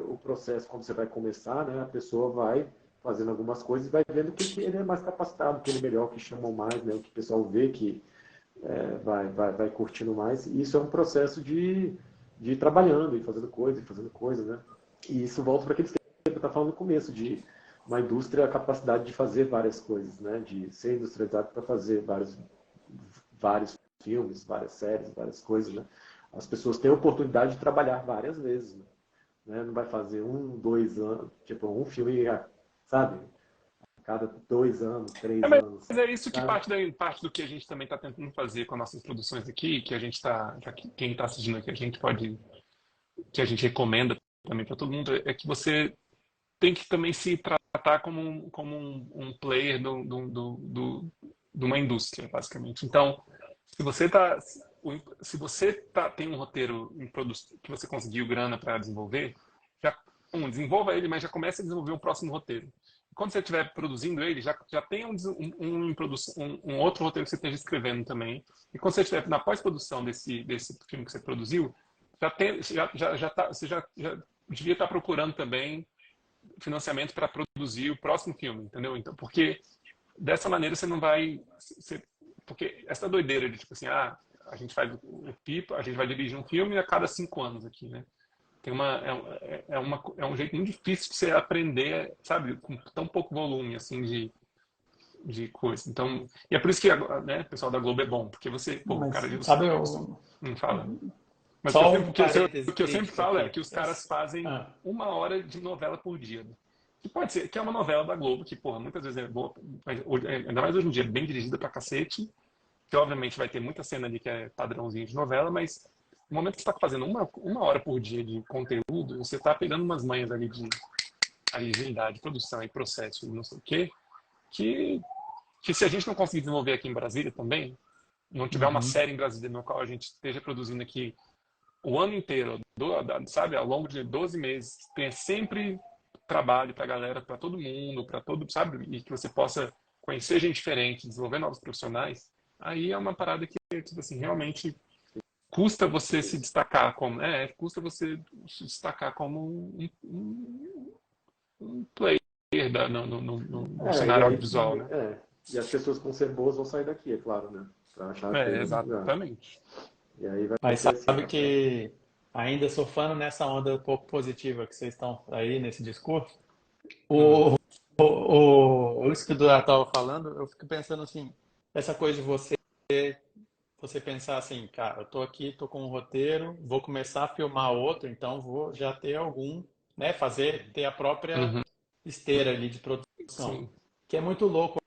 o processo, quando você vai começar, né, a pessoa vai fazendo algumas coisas e vai vendo que ele é mais capacitado, que ele é melhor, o que chamam mais, né, o que o pessoal vê que vai curtindo mais. E isso é um processo de ir trabalhando e fazendo coisa, né? E isso volta para aquele que eu estava falando no começo, de uma indústria, a capacidade de fazer várias coisas, né? De ser industrializado para fazer vários filmes, várias séries, várias coisas, né? As pessoas têm a oportunidade de trabalhar várias vezes, né? Não vai fazer 2 anos, tipo, um filme, sabe? Cada 2 anos, três Mas anos, é isso que sabe? parte do que a gente também está tentando fazer com nossas produções aqui, que a gente está, quem está assistindo aqui, a gente pode, que a gente recomenda também para todo mundo, é que você tem que também se tratar como um player de uma indústria, basicamente. Então, se você tá, tem um roteiro que você conseguiu grana para desenvolver, já desenvolva ele, mas já comece a desenvolver um próximo roteiro. Quando você estiver produzindo ele, já tem um outro roteiro que você esteja escrevendo também. E quando você estiver na pós-produção desse filme que você produziu, você já devia estar procurando também financiamento para produzir o próximo filme, entendeu? Então, porque dessa maneira você não vai... porque essa doideira de, tipo assim, a gente faz o pipa, a gente vai dirigir um filme a cada 5 anos aqui, né? Tem é um jeito muito difícil de você aprender, sabe, com tão pouco volume, assim, de coisa. Então, e é por isso que, né, o pessoal da Globo é bom, porque você, pô, o Mas, cara, você, sabe, não fala. Mas só um parêntese o que eu sempre crítico falo é aqui. que os caras fazem Ah, 1 hora de novela por dia. Que pode ser, que é uma novela da Globo, que, porra, muitas vezes é boa, ainda mais hoje em dia, bem dirigida pra cacete, que obviamente vai ter muita cena ali que é padrãozinho de novela, mas no momento que você está fazendo 1 hora por dia de conteúdo, você está pegando umas manhas ali de agilidade, produção e processo e não sei o quê, que, que se a gente não conseguir desenvolver aqui em Brasília também, não tiver uma uhum. série em Brasília no qual a gente esteja produzindo aqui o ano inteiro, sabe, ao longo de 12 meses, tenha sempre trabalho para a galera, para todo mundo, para todo, sabe, e que você possa conhecer gente diferente, desenvolver novos profissionais, aí é uma parada que, tipo assim, realmente custa você se destacar como, custa você se destacar como um player no E cenário aí, audiovisual, né? e as pessoas que vão ser boas vão sair daqui, é claro, né? Para achar que É, tem um lugar. exatamente. E aí vai Mas ser assim sabe para frente. que, ainda surfando nessa onda um pouco positiva que vocês estão aí nesse discurso, Uhum. isso que o Duarte estava falando, eu fico pensando assim, essa coisa de você pensar assim, cara, eu tô aqui, tô com um roteiro, vou começar a filmar outro, então vou já ter algum, né, ter a própria Uhum. esteira ali de produção. Sim. Que é muito louco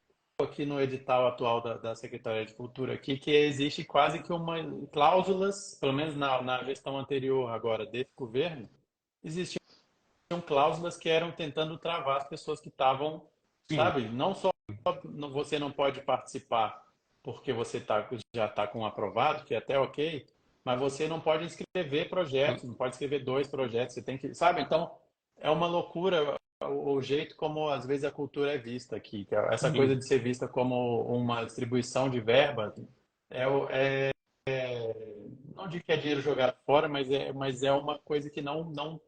aqui no edital atual da Secretaria de Cultura aqui, que existe quase que uma cláusulas, pelo menos na gestão anterior agora desse governo, existiam cláusulas que eram tentando travar as pessoas que estavam, Sim. sabe, não só você não pode participar porque já está com um aprovado, que é até ok, mas você não pode inscrever projetos, não pode escrever 2 projetos, você tem que, sabe? Então, é uma loucura o jeito como às vezes a cultura é vista aqui, que é essa coisa Sim. de ser vista como uma distribuição de verba, é, o- é não digo que é dinheiro jogado fora, mas é uma coisa que não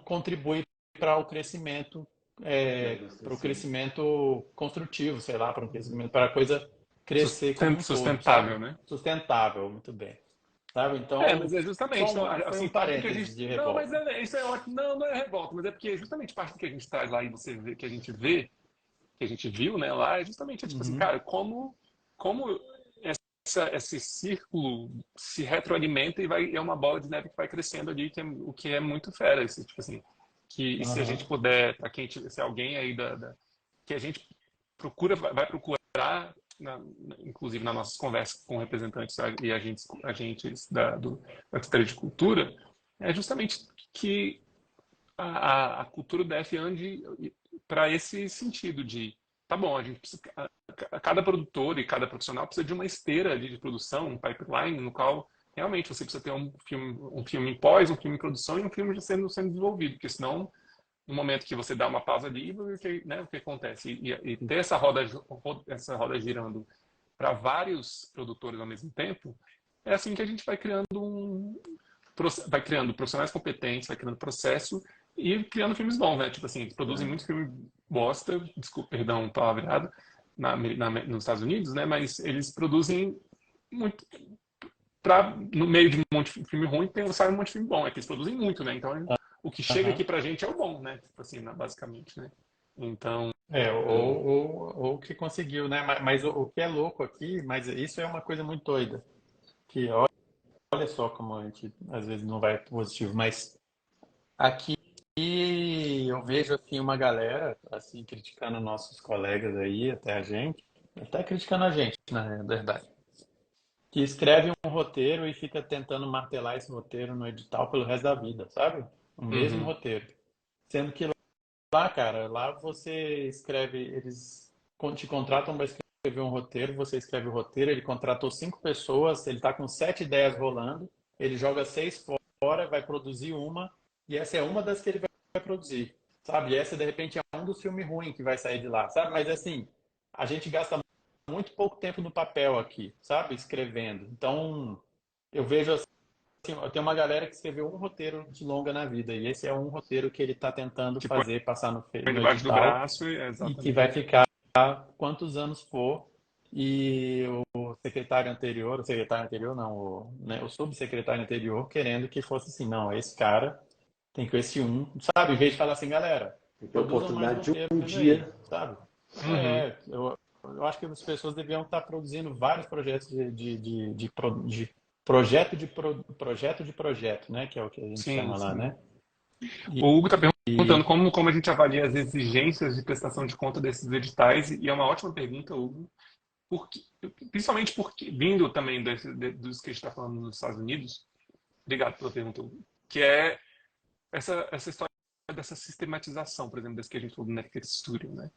contribui para o crescimento, Da indústria em para o si. crescimento construtivo, sei lá, para um crescimento, para a coisa crescer como um todo, sabe? Sustentável, né? Sustentável, muito bem. Sabe? Mas Então, é só justamente, então, foi assim, um parte do que a parênteses gente. de Não, mas revolta. isso é ótimo. Não, não é revolta, mas é porque justamente parte do que a gente traz lá e você vê, que a gente viu, né, lá, é justamente, tipo assim, Uhum. cara, como esse círculo se retroalimenta e é uma bola de neve que vai crescendo ali, o que é muito fera, tipo assim, e se a gente Aham. puder, para se alguém aí que a gente vai procurar, inclusive nas nossas conversas com representantes e agentes da Secretaria de Cultura, é justamente que a cultura do DF ande para esse sentido de, tá bom, a gente precisa cada produtor e cada profissional precisa de uma esteira ali de produção, um pipeline, no qual realmente você precisa ter um filme em pós, um filme em produção e um filme já sendo desenvolvido, porque senão, no momento que você dá uma pausa ali, né, o que acontece? E ter essa roda girando para vários produtores ao mesmo tempo, é assim que a gente vai criando profissionais competentes, vai criando processo e criando filmes bons, né? Tipo assim, eles produzem muito filme bosta, desculpa, perdão, palavreado, nos Estados Unidos, né? Mas eles produzem muito no meio de um monte de filme ruim, sai um monte de filme bom. É que eles produzem muito, né? Então, o que chega aqui Aham. pra gente é o bom, né? Tipo assim, basicamente, né? Então, Ou o que conseguiu, né? Mas o que é louco aqui, mas isso é uma coisa muito doida, que olha só como a gente às vezes não vai positivo, mas aqui eu vejo assim uma galera assim criticando nossos colegas aí, até criticando a gente, na verdade, que escreve um roteiro e fica tentando martelar esse roteiro no edital pelo resto da vida, sabe? O mesmo uhum, roteiro. Sendo que lá, cara, lá você escreve, eles te contratam para escrever um roteiro, você escreve o roteiro, ele contratou 5 pessoas, ele está com 7 ideias rolando, ele joga 6 fora, vai produzir uma, e essa é uma das que ele vai produzir, sabe? E essa, de repente, é um dos filmes ruins que vai sair de lá, sabe? Mas, assim, a gente gasta muito pouco tempo no papel aqui, sabe? Escrevendo. Então, eu vejo assim, tem uma galera que escreveu um roteiro de longa na vida, e esse é um roteiro que ele está tentando que põe fazer, passar no debaixo do edital, braço e é e que vai exatamente. ficar quantos anos for. E o secretário anterior não, né, o subsecretário anterior querendo que fosse assim, não, esse cara tem que esse sabe? Em vez de falar assim, galera, Tem que ter a produzam mais oportunidade de roteiros um aí, dia. sabe? Uhum. Eu acho que as pessoas deviam estar produzindo vários projetos de projeto projeto de projeto, né? Que é o que a gente Sim, chama lá, sim. né? E, O Hugo está perguntando e como a gente avalia as exigências de prestação de conta desses editais, e é uma ótima pergunta, Hugo, porque, principalmente porque, vindo também dos que a gente está falando nos Estados Unidos, obrigado pela pergunta, Hugo, que é essa história dessa sistematização, por exemplo, desse que a gente falou do Netflix Studio, né?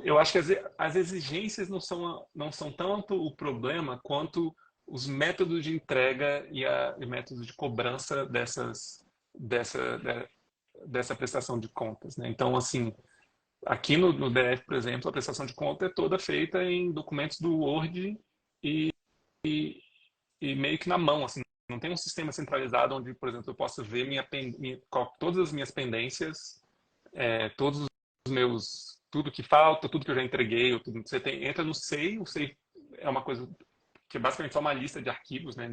Eu acho que as exigências não são tanto o problema quanto os métodos de entrega e métodos de cobrança dessa, dessa prestação de contas, né? Então, assim, aqui no DF, por exemplo, a prestação de conta é toda feita em documentos do Word e, e meio que na mão, assim. Não tem um sistema centralizado onde, por exemplo, eu posso ver todas as minhas pendências, todos os meus, tudo que falta, tudo que eu já entreguei, ou tudo, entra no SEI, o SEI é uma coisa que é basicamente só uma lista de arquivos, né,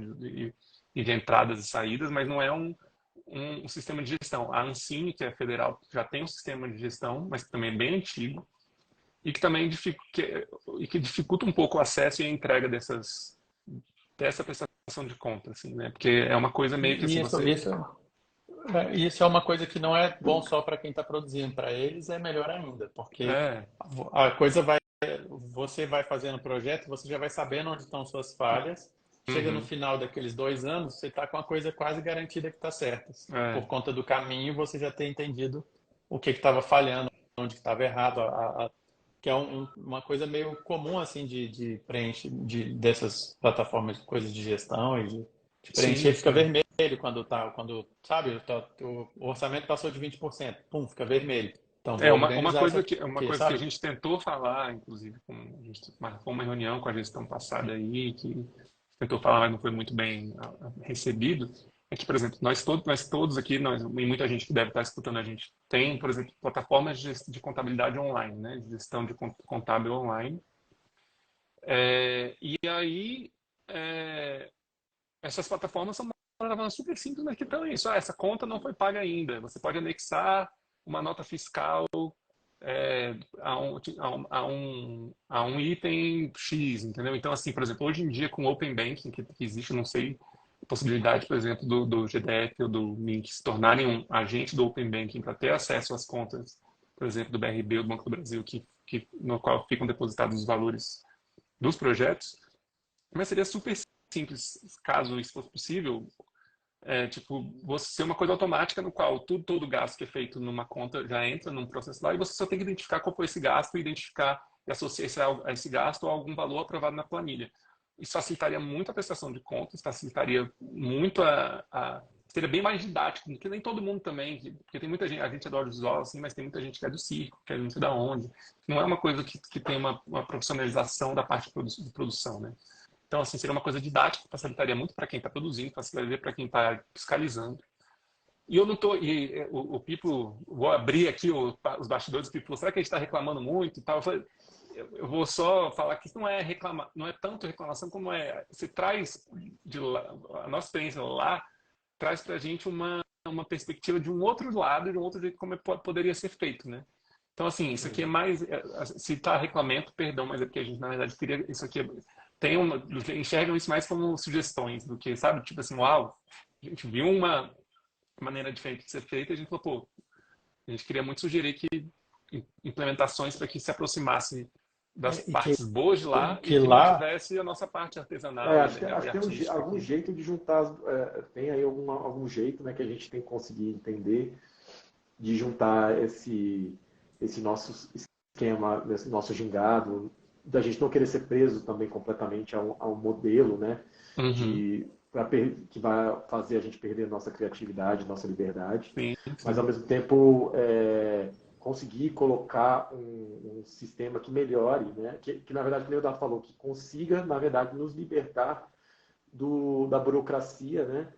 e de entradas e saídas, mas não é um sistema de gestão. A Ancine, que é federal, já tem um sistema de gestão, mas também é bem antigo, e que também dificulta um pouco o acesso e a entrega dessa prestação de conta, assim, né? Porque é uma coisa meio que assim, isso, você... isso é uma coisa que não é bom só para quem está produzindo, para eles é melhor ainda, porque É, a coisa vai, você vai fazendo o projeto, você já vai sabendo onde estão suas falhas. Chega no uhum, final daqueles 2 anos, você está com a coisa quase garantida que está certa. Por é, conta do caminho, você já tem entendido o que estava falhando, onde estava errado, que é uma coisa meio comum assim de preencher dessas plataformas de coisas de gestão e de sim, preencher, fica sim. vermelho quando sabe, o orçamento passou de 20%, pum, fica vermelho. Então É vou uma organizar isso uma aqui, coisa que a sabe? gente tentou falar, inclusive, a gente marcou uma reunião com a gestão passada aí, que tentou falar, mas não foi muito bem recebido, é que, por exemplo, nós todos aqui, e muita gente que deve estar escutando a gente, tem, por exemplo, plataformas de contabilidade online, né, de gestão de contábil online. E aí, é, essas plataformas são plataformas super simples, mas que também, só essa conta não foi paga ainda. Você pode anexar uma nota fiscal a um item X, entendeu? Então, assim, por exemplo, hoje em dia com o Open Banking, que existe, não sei, a possibilidade, por exemplo, do GDF ou do Mint se tornarem um agente do Open Banking para ter acesso às contas, por exemplo, do BRB ou do Banco do Brasil, no qual ficam depositados os valores dos projetos, mas seria super simples, caso isso fosse possível, tipo, você ser uma coisa automática no qual todo gasto que é feito numa conta já entra num processo lá e você só tem que identificar qual foi esse gasto e identificar e associa a esse gasto a algum valor aprovado na planilha. Isso facilitaria muito a prestação de contas, facilitaria muito seria bem mais didático, porque nem todo mundo também, porque tem muita gente, a gente é do audiovisual, assim, mas tem muita gente que é do circo, que é não sei da onde. Não é uma coisa que tem uma profissionalização da parte de produção, né? Então, assim, seria uma coisa didática, facilitaria muito para quem está produzindo, facilitaria para quem está fiscalizando. E eu não tô. E o Pipo, vou abrir aqui os bastidores do Pipo, falou, será que a gente está reclamando muito e tal? Eu falei, eu vou só falar que isso não é tanto reclamação como você traz de lá, a nossa experiência lá traz para a gente uma perspectiva de um outro lado, de um outro jeito como poderia ser feito, né? Então, assim, isso aqui é mais, se está reclamando, perdão, mas é porque a gente, na verdade, queria, isso aqui enxergam isso mais como sugestões do que, sabe? Tipo assim, uau, a gente viu uma maneira diferente de ser feita, a gente falou, pô, a gente queria muito sugerir que implementações para que se aproximasse das E partes boas de lá e que que lá, mantivesse a nossa parte artesanal Acho que, e acho que tem artística algum aqui. jeito de juntar, tem aí algum jeito, né, que a gente tem que conseguir entender de juntar esse nosso esquema, esse nosso gingado, da gente não querer ser preso também completamente a um modelo, né, Uhum. que vai fazer a gente perder nossa criatividade, nossa liberdade, Sim, mas ao sim. mesmo tempo conseguir colocar um sistema que melhore, né, que na verdade, como o Leonardo falou, que consiga, na verdade, nos libertar da burocracia, né,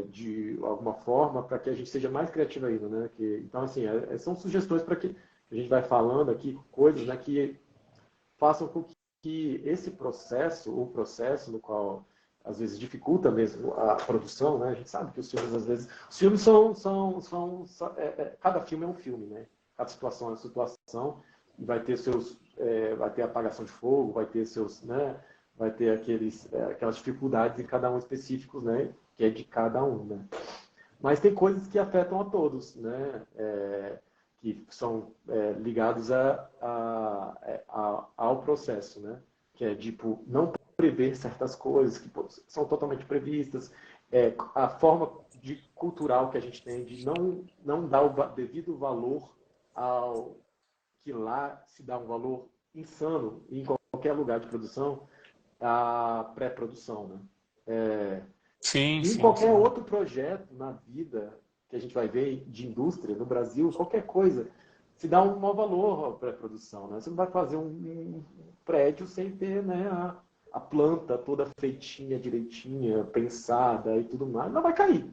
de alguma forma, para que a gente seja mais criativo ainda, né? Então, assim, são sugestões para que a gente vai falando aqui, coisas, né, que façam com que esse processo, o processo no qual às vezes dificulta mesmo a produção, né? A gente sabe que os filmes às vezes, os filmes cada filme é um filme, né? Cada situação é uma situação e vai ter vai ter apagação de fogo, vai ter né? Vai ter aquelas dificuldades em cada um específicos, né? Que é de cada um, né? Mas tem coisas que afetam a todos, né? Que são ligados ao processo, né? Que é tipo não prever certas coisas que são totalmente previstas, a forma cultural que a gente tem de não dar o devido valor ao que lá se dá um valor insano em qualquer lugar de produção, a pré-produção, né? Sim, Em sim, qualquer sim. outro projeto na vida que a gente vai ver de indústria no Brasil, qualquer coisa, se dá um maior valor à pré-produção, né? Você não vai fazer um prédio sem ter, né, a planta toda feitinha, direitinha, pensada e tudo mais, não vai cair,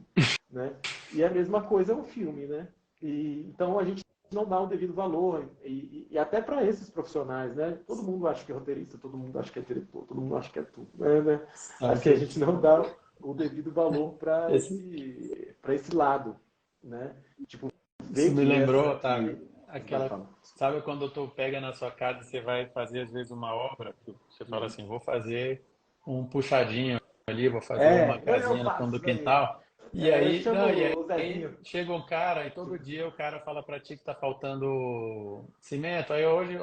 né? E a mesma coisa é um filme, né? Então a gente não dá o devido valor e até para esses profissionais, né? Todo mundo acha que é roteirista, todo mundo acha que é diretor, todo mundo acha que é tudo, né? Assim a sabe, gente não dá o devido valor para esse, esse lado, né? Tipo, isso ver me que lembrou, essa que Otávio, vai aquela, falar. sabe quando tu pega na sua casa e você vai fazer às vezes uma obra, que você fala Uhum. assim, vou fazer um puxadinho ali, vou fazer uma Eu casinha no fundo faço do isso aí. quintal, e aí, Chamo não, e o aí Zezinho. chega um cara e todo dia o cara fala pra ti que tá faltando cimento, aí hoje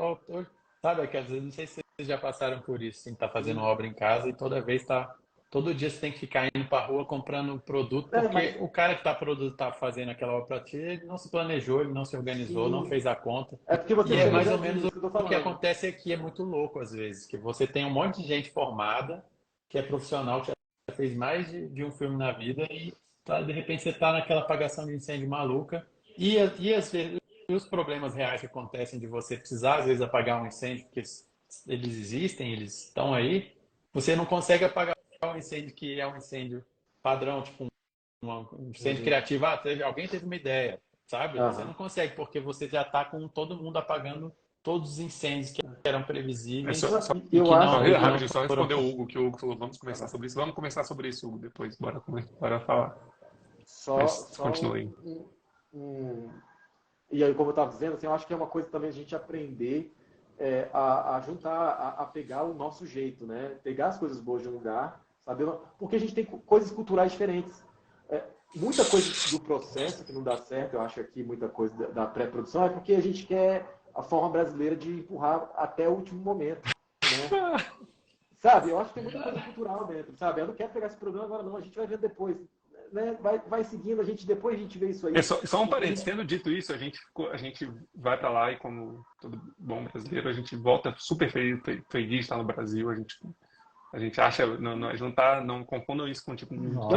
sabe, que às vezes, não sei se vocês já passaram por isso, assim, tá fazendo Uhum. obra em casa e todo dia você tem que ficar indo pra rua comprando produto, porque Mas o cara que tá fazendo aquela obra pra ti, ele não se planejou, ele não se organizou, não sim, fez a conta. é porque E você é chegou mais já ou menos disso que eu tô o que falando. acontece aqui, é muito louco às vezes, que você tem um monte de gente formada, que é profissional, que já fez mais de um filme na vida e de repente você está naquela apagação de incêndio maluca e às vezes os problemas reais que acontecem de você precisar às vezes apagar um incêndio, porque eles existem, eles estão aí, você não consegue apagar um incêndio que é um incêndio padrão, tipo um incêndio Uhum. criativo, alguém teve uma ideia, sabe? Você não Aham. consegue, porque você já está com todo mundo apagando todos os incêndios que eram É previsíveis só, e Eu que acho não, e que não rapidinho, só foram. responder o Hugo, que o Hugo falou, vamos Vai conversar lá. sobre isso. Vamos conversar sobre isso, Hugo, depois. Bora falar. Mas Só continue. um- E aí, como eu estava dizendo, assim, eu acho que é uma coisa também a gente aprender a juntar, a pegar o nosso jeito, né? Pegar as coisas boas de um lugar, saber, porque a gente tem coisas culturais diferentes. Muita coisa do processo que não dá certo, eu acho aqui muita coisa da pré-produção, é porque a gente quer a forma brasileira de empurrar até o último momento, né? Sabe, eu acho que tem muita coisa cultural dentro, sabe? Eu não quero pegar esse problema agora, não, a gente vai ver depois. né, vai seguindo, depois a gente vê isso aí. Só um parênteses, tendo dito isso, a gente vai para lá e, como todo bom brasileiro, a gente volta super feliz de estar no Brasil. A gente acha, a gente não confundam isso com tipo, não.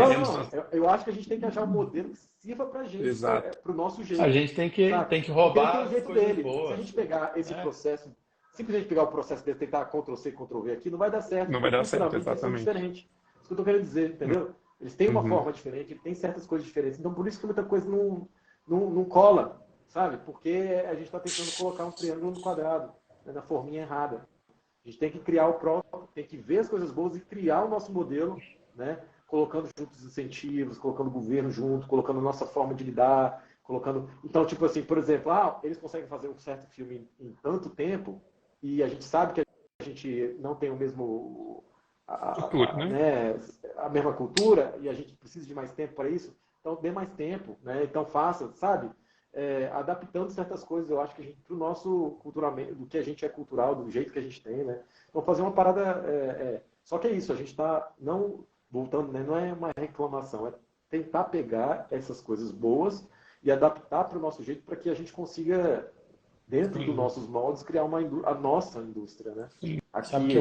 Eu acho que a gente tem que achar um modelo que sirva pra gente, Exato. pro nosso jeito. A gente tem que roubar o jeito coisas dele. boas. Se a gente pegar esse processo, simplesmente pegar o processo dele, tentar Ctrl+C, Ctrl+V aqui, não vai dar certo. Não vai dar certo, Eles são exatamente. diferentes. Isso que eu tô querendo dizer, entendeu? Eles têm uma forma diferente, eles têm certas coisas diferentes. Então, por isso que muita coisa não cola, sabe? Porque a gente está tentando colocar um triângulo no quadrado, né, na forminha errada. A gente tem que criar o próprio, tem que ver as coisas boas e criar o nosso modelo, né? Colocando juntos os incentivos, colocando o governo junto, colocando a nossa forma de lidar, colocando... Então, tipo assim, por exemplo, eles conseguem fazer um certo filme em tanto tempo e a gente sabe que a gente não tem o mesmo... Cultura, né? A mesma cultura e a gente precisa de mais tempo para isso, então dê mais tempo, né? Então faça, sabe? Adaptando certas coisas, eu acho que a gente, pro nosso culturamento, do que a gente é cultural, do jeito que a gente tem, né? Então fazer uma parada, só que é isso, a gente está não voltando, né? Não é uma reclamação, é tentar pegar essas coisas boas e adaptar para o nosso jeito para que a gente consiga, dentro dos nossos moldes, criar a nossa indústria, né? Aqui, Sabe que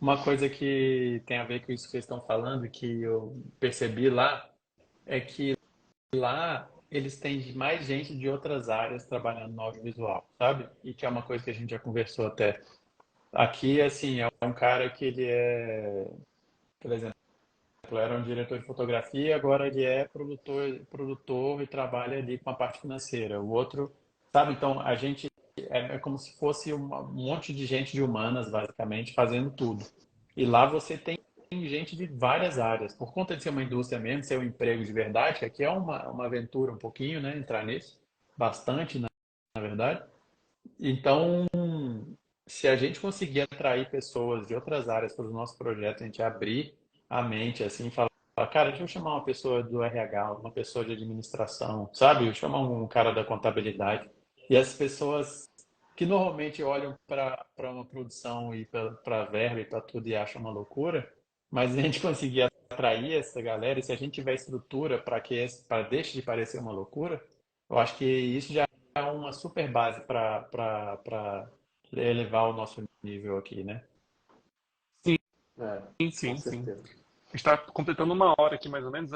uma coisa que tem a ver com isso que vocês estão falando, que eu percebi lá, é que lá eles têm mais gente de outras áreas trabalhando no audiovisual, sabe? E que é uma coisa que a gente já conversou até. Aqui, assim, é um cara que ele por exemplo, era um diretor de fotografia, agora ele é produtor e trabalha ali com a parte financeira. O outro, sabe? Então, a gente é como se fosse um monte de gente de humanas, basicamente, fazendo tudo. E lá você tem gente de várias áreas. Por conta de ser uma indústria mesmo, ser um emprego de verdade, que aqui é uma aventura um pouquinho, né? Entrar nisso. Bastante, na verdade. Então, se a gente conseguir atrair pessoas de outras áreas para o nosso projeto, a gente abrir a mente, assim, falar, cara, deixa eu chamar uma pessoa do RH, uma pessoa de administração, sabe? Eu chamar um cara da contabilidade. E as pessoas que normalmente olham para uma produção e para verba e para tudo e acham uma loucura, mas a gente conseguir atrair essa galera, e se a gente tiver estrutura para deixe de parecer uma loucura, eu acho que isso já é uma super base para elevar o nosso nível aqui, né? Sim. com certeza. A gente está completando 1 hora aqui, mais ou menos.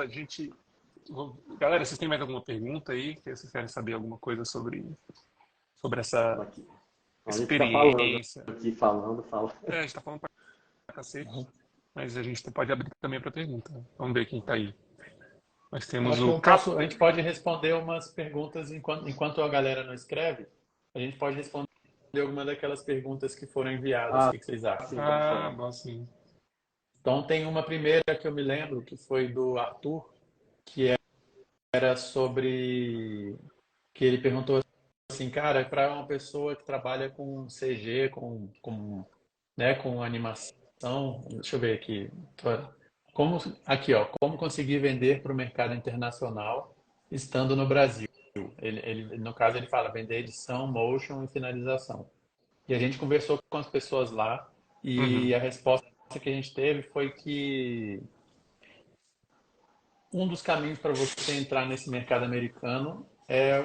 Galera, vocês têm mais alguma pergunta aí? Que vocês querem saber alguma coisa sobre essa Aqui. A gente está experiência? falando. A gente está falando pra cacete, mas a gente pode abrir também para pergunta. Vamos ver quem está aí. Nós temos Acho o que a gente pode responder umas perguntas enquanto a galera não escreve. A gente pode responder alguma daquelas perguntas que foram enviadas. O que vocês acham? Sim, pode falar. bom, sim. Então, tem uma primeira que eu me lembro, que foi do Arthur, que era sobre... que ele perguntou assim, cara, para uma pessoa que trabalha com CG, né, com animação, deixa eu ver aqui, como conseguir vender para o mercado internacional estando no Brasil? No caso, ele fala vender edição, motion e finalização. E a gente conversou com as pessoas lá e a resposta que a gente teve foi que um dos caminhos para você entrar nesse mercado americano é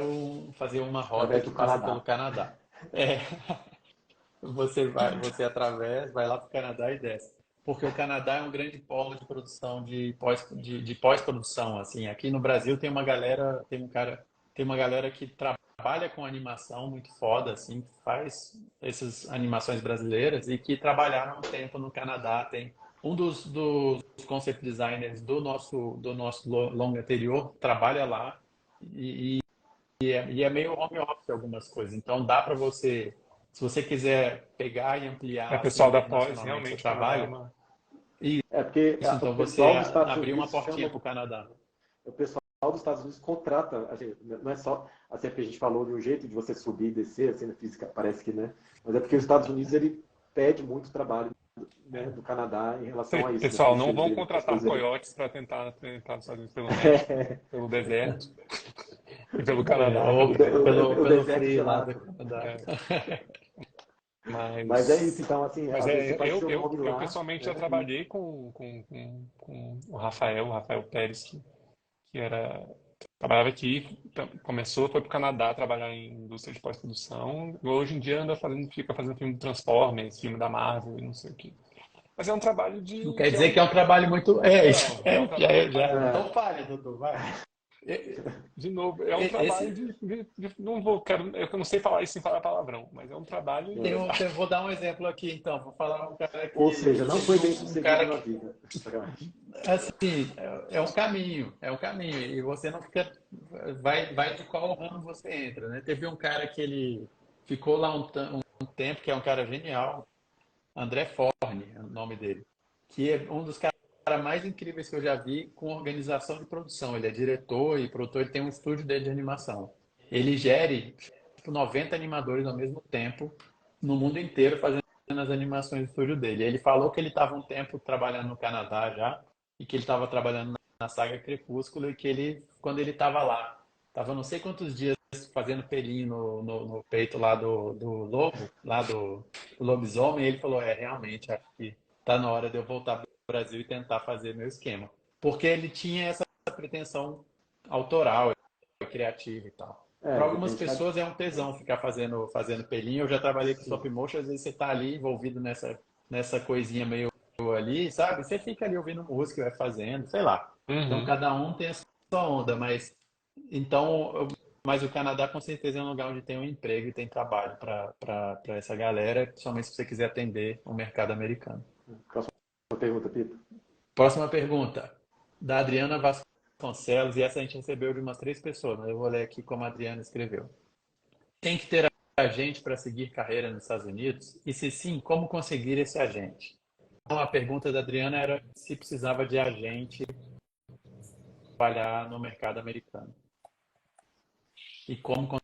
fazer uma rota Através que do passa Canadá. pelo Canadá. Você atravessa, vai lá para o Canadá e desce. Porque o Canadá é um grande polo de produção de pós-produção, assim. Aqui no Brasil tem uma galera que trabalha com animação muito foda, assim, que faz essas animações brasileiras e que trabalharam um tempo no Canadá. Tem um dos concept designers do nosso longa anterior trabalha lá e é meio home office algumas coisas. Então dá para você, se você quiser pegar e ampliar assim, Pessoal da pós, internacionalmente o seu realmente, Canadá é trabalho, uma... Porque então o você pessoal dos Estados abrir uma Unidos portinha chama. para o Canadá. O pessoal dos Estados Unidos contrata, assim, não é só assim que a gente falou de um jeito de você subir e descer, assim, na física parece que, né? Mas é porque os Estados Unidos ele pede muito trabalho, né, do Canadá em relação a isso. Pessoal, né? não vão Dele, contratar coiotes para tentar nos Estados Unidos pelo México, pelo deserto e pelo Canadá. Ou o pelo deserto free lá gelado. do Canadá. Mas é Mas, isso, então, assim, mas às vezes você é, faz seu nome eu lá, pessoalmente já né? trabalhei com o Rafael Pérez, que trabalhava aqui, começou, foi para o Canadá trabalhar em indústria de pós-produção, e hoje em dia fica fazendo filme de Transformers, filme da Marvel e não sei o quê. Mas é um trabalho Não de, quer que é dizer um, que é um trabalho muito. não, é um trabalho Já. É, Então fale, doutor, vai. É, de novo, é um trabalho Esse, não vou, eu não sei falar isso sem falar palavrão, mas é um trabalho tem é. um, vou dar um exemplo aqui, então. Vou falar um cara Ou seja, não foi bem um sucedido cara na que, vida. assim, é um caminho, e você não fica, vai de qual ramo você entra, né? Teve um cara que ele ficou lá um tempo, que é um cara genial, André Forni, é o nome dele, que é um dos caras mais incríveis que eu já vi com organização de produção. Ele é diretor e produtor, ele tem um estúdio dele de animação. Ele gere tipo, 90 animadores ao mesmo tempo no mundo inteiro fazendo as animações do estúdio dele. Ele falou que ele estava um tempo trabalhando no Canadá já e que ele estava trabalhando na saga Crepúsculo e que ele, quando ele estava lá, estava não sei quantos dias fazendo pelinho no peito lá do lobo, lá do lobisomem, e ele falou, realmente, acho que tá na hora de eu voltar para o Brasil e tentar fazer meu esquema. Porque ele tinha essa pretensão autoral, criativa e tal. Para algumas Depende de cada... pessoas é um tesão ficar fazendo pelinho. Eu já trabalhei com stop Sim, motion, às vezes você tá ali envolvido nessa coisinha meio ali, sabe? Você fica ali ouvindo música, vai fazendo, sei lá. Então Uhum. cada um tem a sua onda, então, mas o Canadá com certeza é um lugar onde tem um emprego e tem trabalho para essa galera, principalmente se você quiser atender o mercado americano. próxima pergunta, Pito. Próxima pergunta, da Adriana Vasconcelos, e essa a gente recebeu de umas 3 pessoas, mas eu vou ler aqui como a Adriana escreveu. Tem que ter agente para seguir carreira nos Estados Unidos? E se sim, como conseguir esse agente? Então, a pergunta da Adriana era se precisava de agente para trabalhar no mercado americano. E como,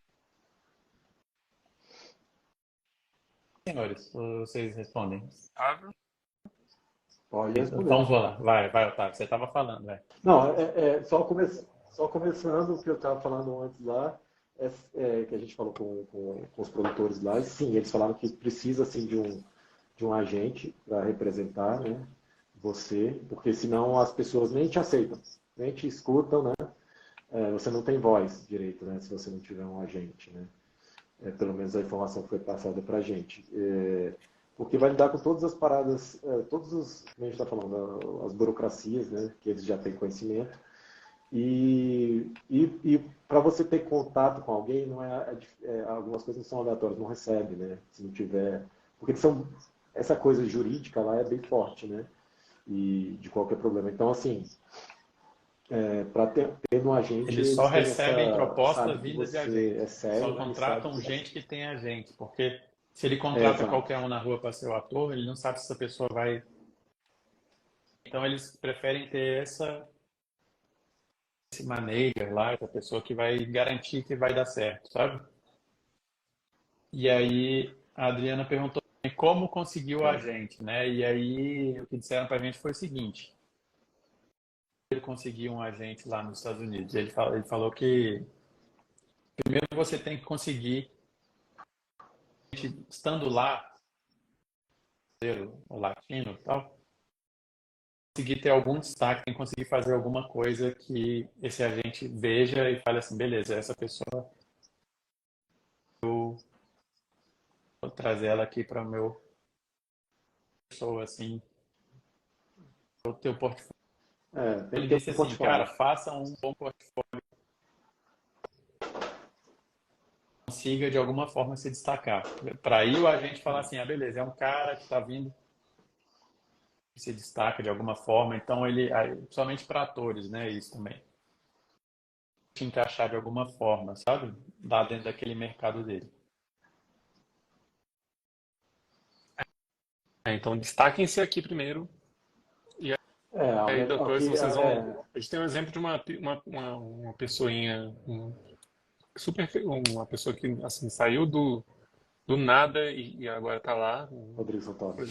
senhores, vocês respondem. Otávio? Pode responder. Vamos lá, vai, Otávio, você estava falando, vai. Não, só começando o que eu estava falando antes lá, que a gente falou com os produtores lá, e sim, eles falaram que precisa assim, de um agente para representar, né, você, porque senão as pessoas nem te aceitam, nem te escutam, né? Você não tem voz direito, né, se você não tiver um agente, né? Pelo menos a informação que foi passada para a gente. Porque vai lidar com todas as paradas, todos os, como a gente está falando, as burocracias, né, que eles já têm conhecimento. E para você ter contato com alguém, não algumas coisas não são aleatórias, não recebe, né? Se não tiver. Porque essa coisa jurídica lá é bem forte, né? E de qualquer problema. Então, assim, para ter um agente, Eles só eles têm recebem sabe propostas que vindas de você é agentes. sério, Só né? E sabe contratam que gente que tem agente, porque se ele é contrata exato. qualquer um na rua para ser o ator, ele não sabe se essa pessoa vai. Então eles preferem ter esse manager lá, essa pessoa que vai garantir que vai dar certo, sabe? E aí a Adriana perguntou como conseguiu o É. agente, né? E aí o que disseram para a gente foi o seguinte: ele conseguiu um agente lá nos Estados Unidos. Ele falou que primeiro você tem que conseguir, estando lá, o latino e tal, conseguir ter algum destaque, tem que conseguir fazer alguma coisa que esse agente veja e fale assim, beleza, essa pessoa, eu vou trazer ela aqui para o meu pessoa, assim, o teu portfólio. Tem que Ele ter disse um assim, cara, portfólio. faça um bom portfólio, consiga de alguma forma se destacar. Para aí o agente falar assim, beleza, é um cara que está vindo, se destaca de alguma forma, então principalmente para atores, né, isso também. Se encaixar de alguma forma, sabe? Lá dentro daquele mercado dele. Então, destaquem-se aqui primeiro. E aí, depois Aqui, vocês vão. A gente tem um exemplo de uma pessoinha, uma pessoa que assim, saiu do nada e agora está lá. Rodrigo Santoro.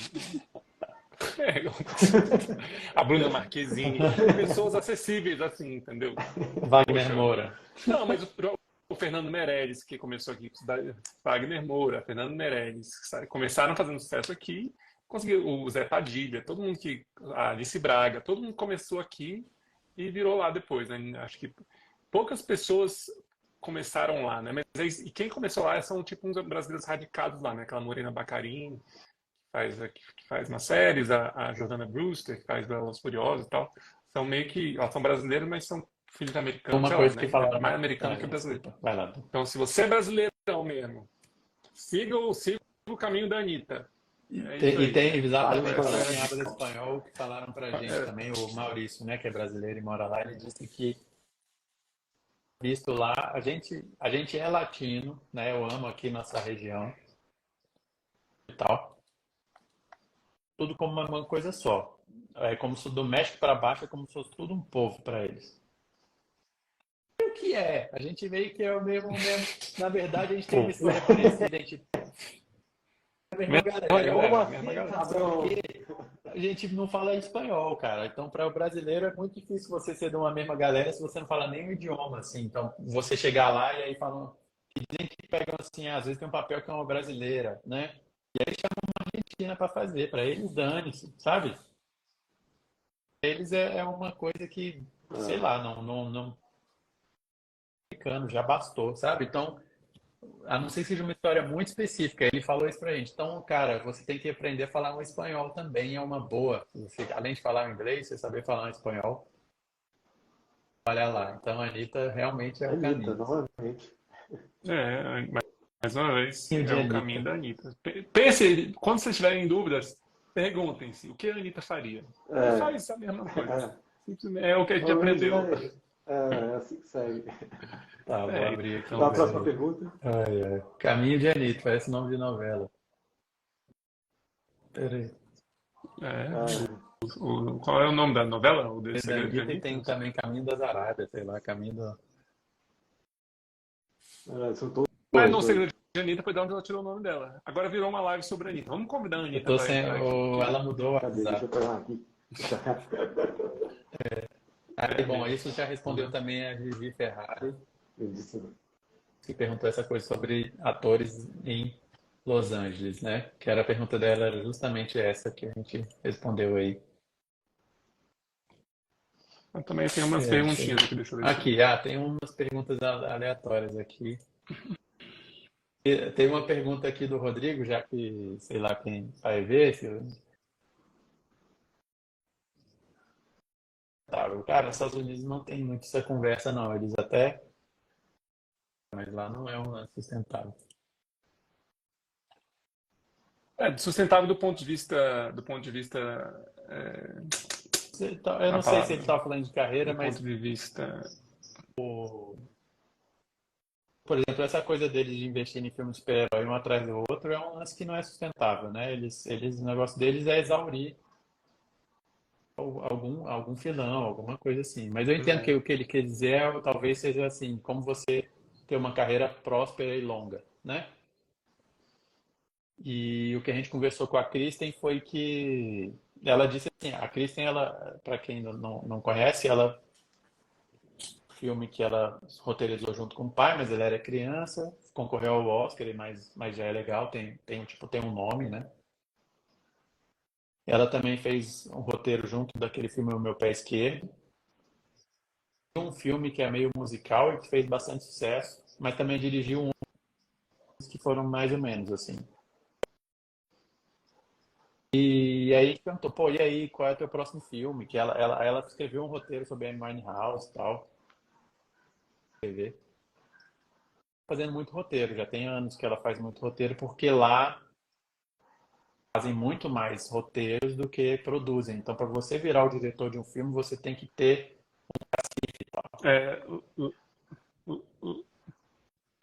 É, a Bruna Marquezine. Pessoas acessíveis, assim, entendeu? Wagner Poxa. Moura. Não, mas o Fernando Meirelles, que começou aqui, Wagner Moura, Fernando Meirelles, começaram fazendo sucesso aqui, conseguiu o Zé Padilha, todo mundo a Alice Braga, todo mundo começou aqui e virou lá depois, né? Acho que poucas pessoas começaram lá, né? E quem começou lá são tipo uns brasileiros radicados lá, né? Aquela Morena Baccarin, que faz umas séries, a Jordana Brewster, que faz Velas Furiosas e tal. São meio que, elas são brasileiras, mas são filhos americanos, Uma sei lá, coisa que né? falaram. É mais americano que brasileiro. Desculpa, vai lá. Então, se você é brasileirão mesmo, siga o caminho da Anitta. E tem exatamente Fala quem espanhol. habla espanhol que falaram pra gente também, o Maurício, né, que é brasileiro e mora lá, ele disse que visto lá, a gente é latino, né? Eu amo aqui nossa região e tal. Tudo como uma coisa só. É como se do México para baixo é como se fosse tudo um povo para eles. E o que é? A gente meio que é o mesmo. Na verdade, a gente tem que se reconhecer, a gente é a mesma galera. Como Mesma assim, galera. cabrão? A gente não fala espanhol, cara. Então, para o brasileiro é muito difícil você ser de uma mesma galera se você não fala nem o idioma, assim. Então, você chegar lá e aí falam. E dizem que pegam assim, às vezes tem um papel que é uma brasileira, né? E aí chamam uma argentina para fazer. Para eles, dane-se, sabe? Pra eles é uma coisa que, sei lá, não americano, já bastou, sabe? Então, a não ser que seja uma história muito específica, ele falou isso pra gente. Então, cara, você tem que aprender a falar um espanhol também, é uma boa. Você, além de falar um inglês, você saber falar um espanhol, olha lá. Então, a Anitta realmente é o Anitta, caminho. novamente. Mais uma vez, Caminho de é o Anitta. caminho da Anitta. Pense, quando vocês estiverem em dúvidas, perguntem-se o que a Anitta faria. Ela faz a mesma coisa. É o que a gente aprendeu. É assim que segue. Tá, vou abrir aqui. Então, a próxima pergunta. Ai, ai. Caminho de Anitta, parece nome de novela. Peraí. Qual é o nome da novela? O desse Da Segredo de Anitta e Anitta? tem também Caminho das Arábias, sei lá, Caminho do... São todos Mas no dois. Segredo de Anitta foi de onde ela tirou o nome dela. Agora virou uma live sobre a Anitta. Vamos convidar a Eu Anitta tô para sem... entrar aqui. Ela mudou o Cadê? Deixa eu WhatsApp. pegar aqui. Aí, bom, isso já respondeu também a Vivi Ferrari, Eu disse, que perguntou essa coisa sobre atores em Los Angeles, né? Que era a pergunta dela, era justamente essa que a gente respondeu aí. Eu também tenho umas perguntinhas aqui, deixa eu ver se... Aqui, tem umas perguntas aleatórias aqui. Tem uma pergunta aqui do Rodrigo, já que sei lá quem vai ver. Cara, nos Estados Unidos não tem muito essa conversa, não. Eles até. Mas lá não é um sustentável. Sustentável do ponto de vista, Eu a não sei se palavra, ele estava falando de carreira, do mas, ponto de vista... por exemplo, essa coisa deles de investir em filmes de super-herói um atrás do outro é um lance que não é sustentável, né? O negócio deles é exaurir algum filão, alguma coisa assim. Mas eu entendo que o que ele quer dizer talvez seja assim, como você ter uma carreira próspera e longa, né? E o que a gente conversou com a Kristen foi que ela disse assim, a Kristen, ela, para quem não conhece, ela filme que ela roteirizou junto com o pai, mas ela era criança, concorreu ao Oscar, mas já é legal, tem um nome, né? Ela também fez um roteiro junto daquele filme O Meu Pé Esquerdo, um filme que é meio musical e que fez bastante sucesso, mas também dirigiu uns que foram mais ou menos assim. E aí a gente perguntou, pô, e aí, qual é o teu próximo filme? Que ela escreveu um roteiro sobre a Amy Winehouse e tal. TV. Fazendo muito roteiro, já tem anos que ela faz muito roteiro, porque lá fazem muito mais roteiros do que produzem. Então, para você virar o diretor de um filme, você tem que ter e tal.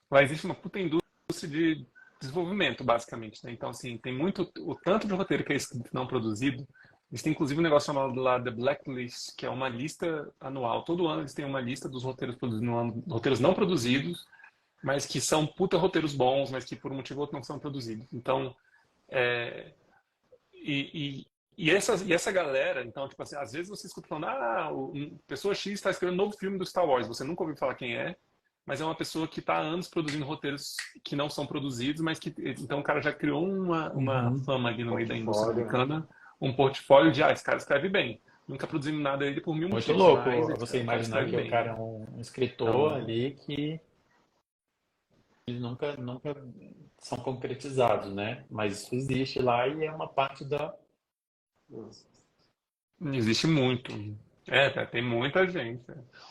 Lá existe uma puta indústria de desenvolvimento, basicamente, né? Então, assim, tem o tanto de roteiro que é escrito e não produzido. Eles têm, inclusive, um negócio chamado lá The Blacklist, que é uma lista anual. Todo ano eles têm uma lista dos roteiros produzidos no ano, roteiros não produzidos, mas que são puta roteiros bons, mas que por um motivo ou outro não são produzidos. Então, essa galera, então, tipo assim, às vezes você escuta falando, pessoa X está escrevendo um novo filme do Star Wars, você nunca ouviu falar quem é, mas é uma pessoa que está há anos produzindo roteiros que não são produzidos, mas que então o cara já criou uma Uhum. fama ali no meio da indústria Portfólio, né? americana, um portfólio de, esse cara escreve bem. Nunca produzimos nada dele por mil Muito motivos, mas louco você o cara imaginar escreve que o bem, cara né? é um escritor Então, ali que eles nunca são concretizados, né? Mas isso existe lá e é uma parte da. existe muito. Tem muita gente.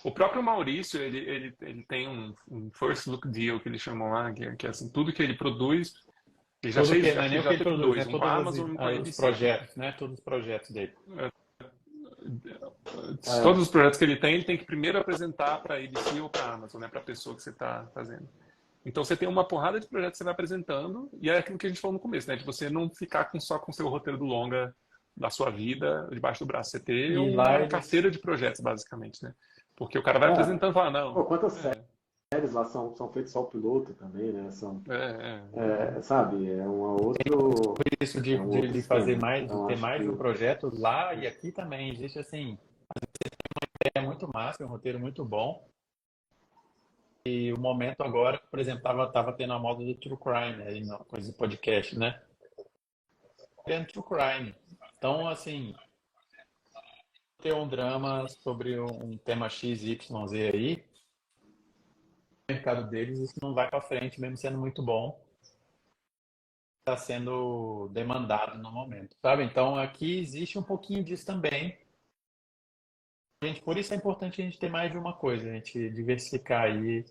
O próprio Maurício, ele tem um first look deal que ele chamou lá, que é assim, tudo que ele produz, ele já Tudo que fez, não é acho que nem ele o que já ele teve produz, né? dois, um com Todos a Amazon e um com a os ABC. projetos, né? Todos os projetos dele. Todos É, os projetos que ele tem que primeiro apresentar para a ABC ou para a Amazon, né, para a pessoa que você está fazendo. Então você tem uma porrada de projetos que você vai apresentando, e é aquilo que a gente falou no começo, né, de você não ficar só com o seu roteiro do longa da sua vida debaixo do braço, você ter E lá uma eles. carteira de projetos, basicamente, né? Porque o cara vai é. apresentando e fala, Pô, não, quantas é, séries lá são feitas só o piloto também, né? uhum. Sabe, Isso é um outro de fazer esquema. mais, de Então ter acho mais de um que projeto lá e aqui também existe assim, é muito massa, é um roteiro muito bom. E o momento agora, por exemplo, tava tendo a moda do True Crime aí, coisa de podcast, né? Tendo True Crime. Então, assim, ter um drama sobre um tema X, Y, Z aí, no mercado deles, isso não vai para frente, mesmo sendo muito bom, está sendo demandado no momento, sabe? Então, aqui existe um pouquinho disso também. Gente, por isso é importante a gente ter mais de uma coisa, a gente diversificar aí.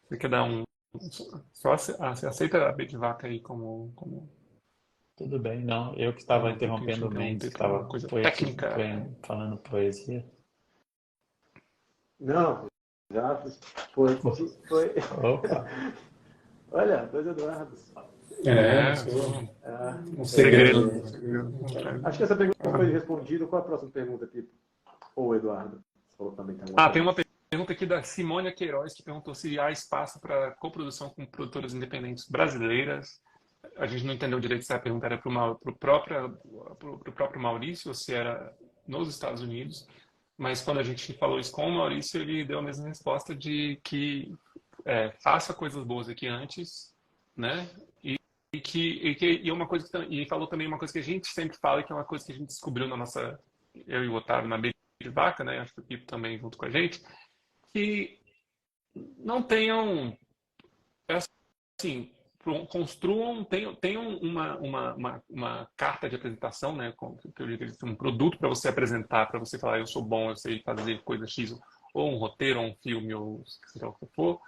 Você quer dar um... você aceita a Big Vaca aí como Tudo bem, não. Eu que estava não tem que te interrompendo o Mendes, interromper que por uma estava coisa foi técnica? falando poesia. não, já foi, foi. Opa! Olha, dois Eduardos. É, Sou Ah, um segredo. é, Um segredo. acho que essa pergunta Ah, foi respondida. Qual a próxima pergunta aqui? Ou Eduardo? Você falou que também tem alguma Ah, tem uma pergunta. pergunta aqui da Simônia Queiroz que perguntou se há espaço para coprodução com produtoras independentes brasileiras. A gente não entendeu direito se a pergunta era para o próprio Maurício ou se era nos Estados Unidos. Mas quando a gente falou isso com o Maurício, ele deu a mesma resposta de que faça coisas boas aqui antes, né? E uma coisa e falou também uma coisa que a gente sempre fala, que é uma coisa que a gente descobriu na nossa, eu e o Otávio, na Beira de Vaca, né? Acho que o Pipo também junto com a gente, que não tenham, assim, construam, tenham uma carta de apresentação, né? Que eu diria que é um produto para você apresentar, para você falar, eu sou bom, eu sei fazer coisa X, ou um roteiro, ou um filme, ou seja o que for,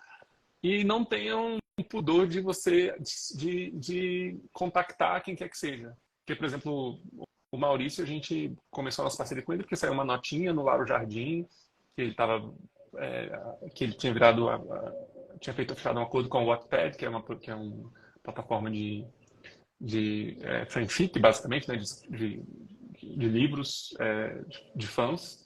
e não tenham um pudor de você de contactar quem quer que seja. Porque, por exemplo, o Maurício, a gente começou a nossa parceria com ele porque saiu uma notinha no Lauro Jardim que ele tava que ele tinha virado tinha fechado um acordo com o Wattpad, que é uma plataforma de fanfic, basicamente, né, de livros de fãs,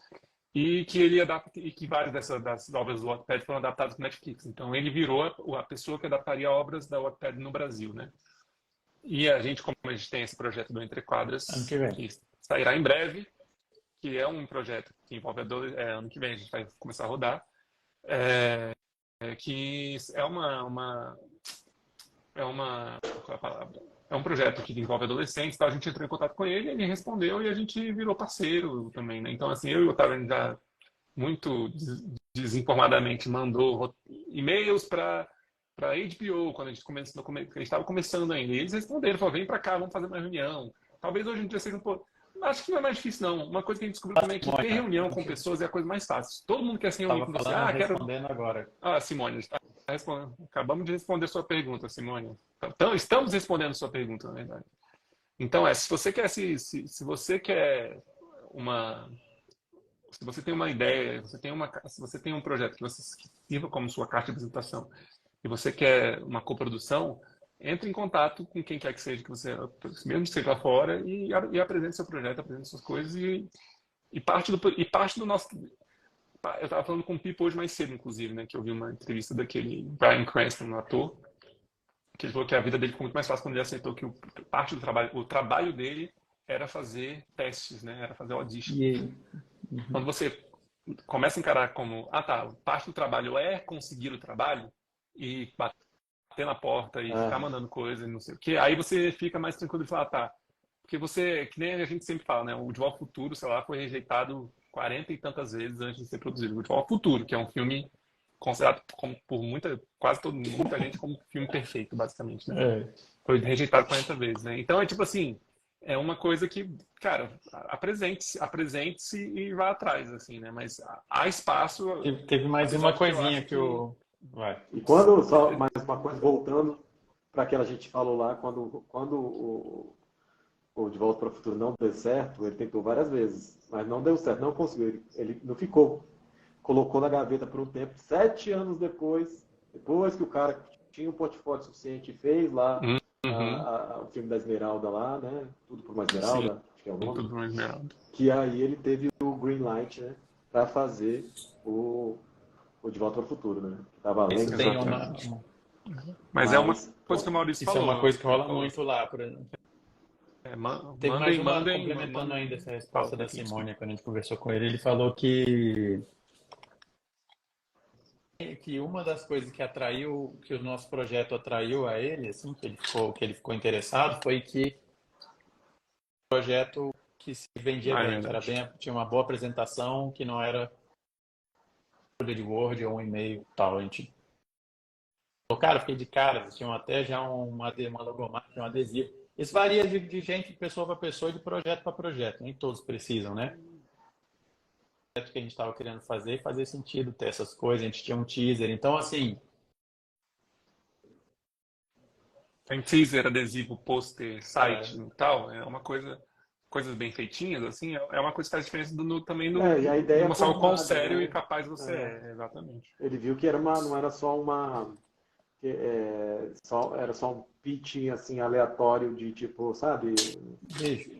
e que ele adapta, e que várias das obras do Wattpad foram adaptadas para Netflix. Então ele virou a pessoa que adaptaria obras da Wattpad no Brasil, né? E a gente, como a gente tem esse projeto do Entre Ano Quadras, que vem. que sairá em breve, que é um projeto que envolve ano que vem a gente vai começar a rodar, que qual é a palavra? É um projeto que envolve adolescentes, então a gente entrou em contato com ele, ele respondeu e a gente virou parceiro também, né? Então, assim, eu e o Otávio já muito desinformadamente mandou e-mails para HBO quando a gente estava começando ainda. E eles responderam, falaram, vem para cá, vamos fazer uma reunião. Talvez hoje em dia seja um pouco... Acho que não é mais difícil, não. Uma coisa que a gente descobriu também é que ter Simone, reunião a com gente pessoas é a coisa mais fácil. Todo mundo quer se reunir estava com você. falando, Ah, quero... respondendo agora. Ah, Simone, está respondendo. Acabamos de responder sua pergunta, Simone. Então, estamos respondendo sua pergunta, na verdade. Então, se você quer se você quer uma se você tem uma ideia, se você tem um projeto que você sirva como sua carta de apresentação e você quer uma coprodução, entre em contato com quem quer que seja que você, mesmo que seja lá fora, e apresente seu projeto, apresente suas coisas parte do nosso. Eu estava falando com o Pipo hoje mais cedo, inclusive, né, que eu vi uma entrevista daquele Bryan Cranston, um ator, que ele falou que a vida dele ficou muito mais fácil quando ele aceitou que parte do trabalho, o trabalho dele era fazer testes, né, era fazer audition. E Quando você começa a encarar como, tá, parte do trabalho é conseguir o trabalho e bater na porta e ficar É, mandando coisa e não sei o quê, aí você fica mais tranquilo de falar, tá, porque você, que nem a gente sempre fala, né, o De Volta ao Futuro, sei lá, foi rejeitado 40 e tantas vezes antes de ser produzido. O De Volta ao Futuro, que é um filme considerado como, por muita gente como um filme perfeito, basicamente, né? É. Foi rejeitado 40 vezes, né? Então é tipo assim, é uma coisa que, cara, apresente-se e vá atrás, assim, né? Mas há espaço, Teve mais uma episódio que eu coisinha acho que que o. Vai. e quando, só mais uma coisa, voltando para aquela que a gente falou lá, quando o De Volta para o Futuro não deu certo, ele tentou várias vezes, mas não deu certo, não conseguiu, ele não ficou. Colocou na gaveta por um tempo, 7 anos depois que o cara tinha um portfólio suficiente e fez lá uhum, o filme da Esmeralda lá, né? Tudo por uma sim, Esmeralda, acho que é o nome. tudo mais esmeralda. Que aí ele teve o green light, né? Para fazer o De Volta para o Futuro, né? Que tava além Isso de tem Exatamente. Mas é uma mas, coisa que o pô, Maurício isso é uma falou, coisa que que ele rola falou. muito lá, por exemplo. Teve mais Mandem, uma, mandem, complementando ainda essa fala, resposta da Betinho, desculpa. Simone, quando a gente conversou com ele falou que uma das coisas que atraiu, que o nosso projeto atraiu a ele, assim, que ele ficou interessado, foi que o projeto que se vendia Ah, é bem, que era verdade. bem, tinha uma boa apresentação, que não era folha de Word ou um e-mail e tal. A gente falou, cara, fiquei de cara, eles tinham até já uma logomarca, um adesivo. Isso varia de gente, de pessoa para pessoa e de projeto para projeto. Nem todos precisam, né? O projeto que a gente estava querendo fazer fazia sentido ter essas coisas. A gente tinha um teaser. Então, assim, Tem teaser, adesivo, pôster, é, site e tal, é uma coisa, coisas bem feitinhas, assim, é uma coisa que faz diferença também e a de ideia é mostrar o quão formada, sério e né? capaz você É, é, exatamente. ele viu que não era só era só um pitching assim aleatório de tipo, sabe, bicho,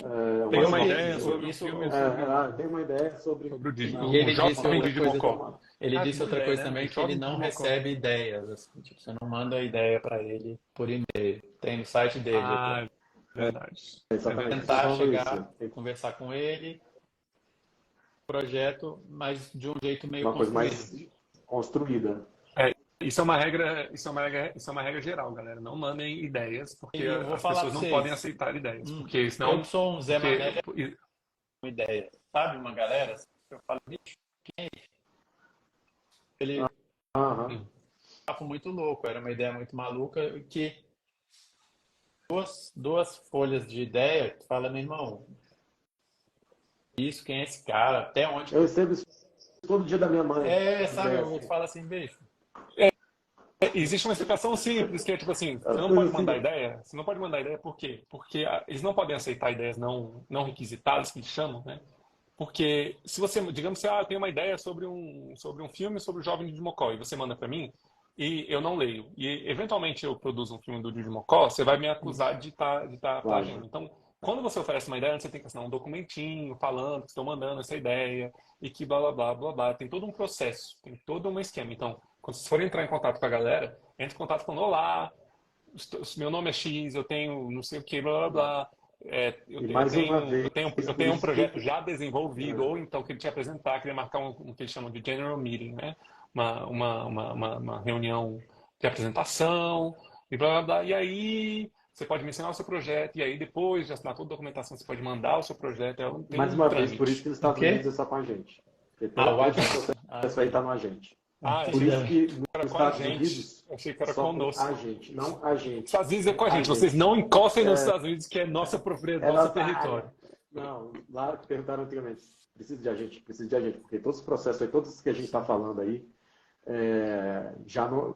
Tem uma uma porque ideia sinopse. sobre um isso, filme sobre Tem uma ideia sobre e o ele disse jovem outra coisa, Digimocó. ele Ah, que disse boa outra ideia, coisa né? também, O que ele jovem não Digimocó. recebe ideias, assim, tipo, você não manda ideia para ele por e-mail. Tem no site dele até. Ah, verdade. É Exatamente, estou Tentar verdade. falando isso. chegar, conversar com ele, projeto, mas de um jeito meio Uma coisa construído. mais construída. É, isso é uma regra geral, galera. Não mandem ideias, porque E eu vou as falar pessoas para não podem vocês, aceitar ideias, porque eu senão, que sou um Zé porque Mané com ideia, sabe? Uma galera, eu falo, bicho, ele Aham. papo muito louco, era uma ideia muito maluca, que duas folhas de ideia, tu fala, meu irmão, isso, quem é esse cara, até onde Eu que. recebo isso todo dia da minha mãe. Sabe, Ideia eu assim. falo assim, bicho, existe uma explicação simples, que é tipo assim, você As não coisas pode assim. mandar ideia. Você não pode mandar ideia por quê? Porque eles não podem aceitar ideias não requisitadas, que eles chamam, né? Porque se você, digamos que eu tenho uma ideia sobre um filme sobre o jovem Digimocó e você manda para mim e eu não leio e eventualmente eu produzo um filme do Digimocó, você vai me acusar de tá Plágio. plagiando. Então, quando você oferece uma ideia, você tem que assinar um documentinho falando que estou mandando essa ideia e que blá blá blá blá blá. Tem todo um processo, tem todo um esquema. Então, quando vocês forem entrar em contato com a galera, entre em contato falando: olá, meu nome é X, eu tenho não sei o que, blá blá blá. Eu, E eu mais uma tenho, eu vez, tenho, eu por tenho um isso que projeto já desenvolvido, é, ou então queria te apresentar, queria marcar um que eles chamam de general meeting, né? Uma reunião de apresentação, e blá blá blá. E aí você pode mencionar o seu projeto, e aí depois de assinar toda a documentação, você pode mandar o seu projeto. Tem mais um uma vez, por isso que trâmite. nos o Estados Unidos quê? é só com a gente. Porque Ah, o todo esse agente. Ah, processo aí sim. está no agente. Ah, Por achei isso Entendeu? que que era nos com a Estados gente. Unidos Achei que é era só com a conosco. gente, não a gente. Estados Unidos é É com a a gente. Vocês gente. não encostem nos Estados Unidos, que é É nosso nossa área. território. Não, lá que perguntaram antigamente, precisa de agente, porque todos os processos aí, todos os que a gente está falando aí,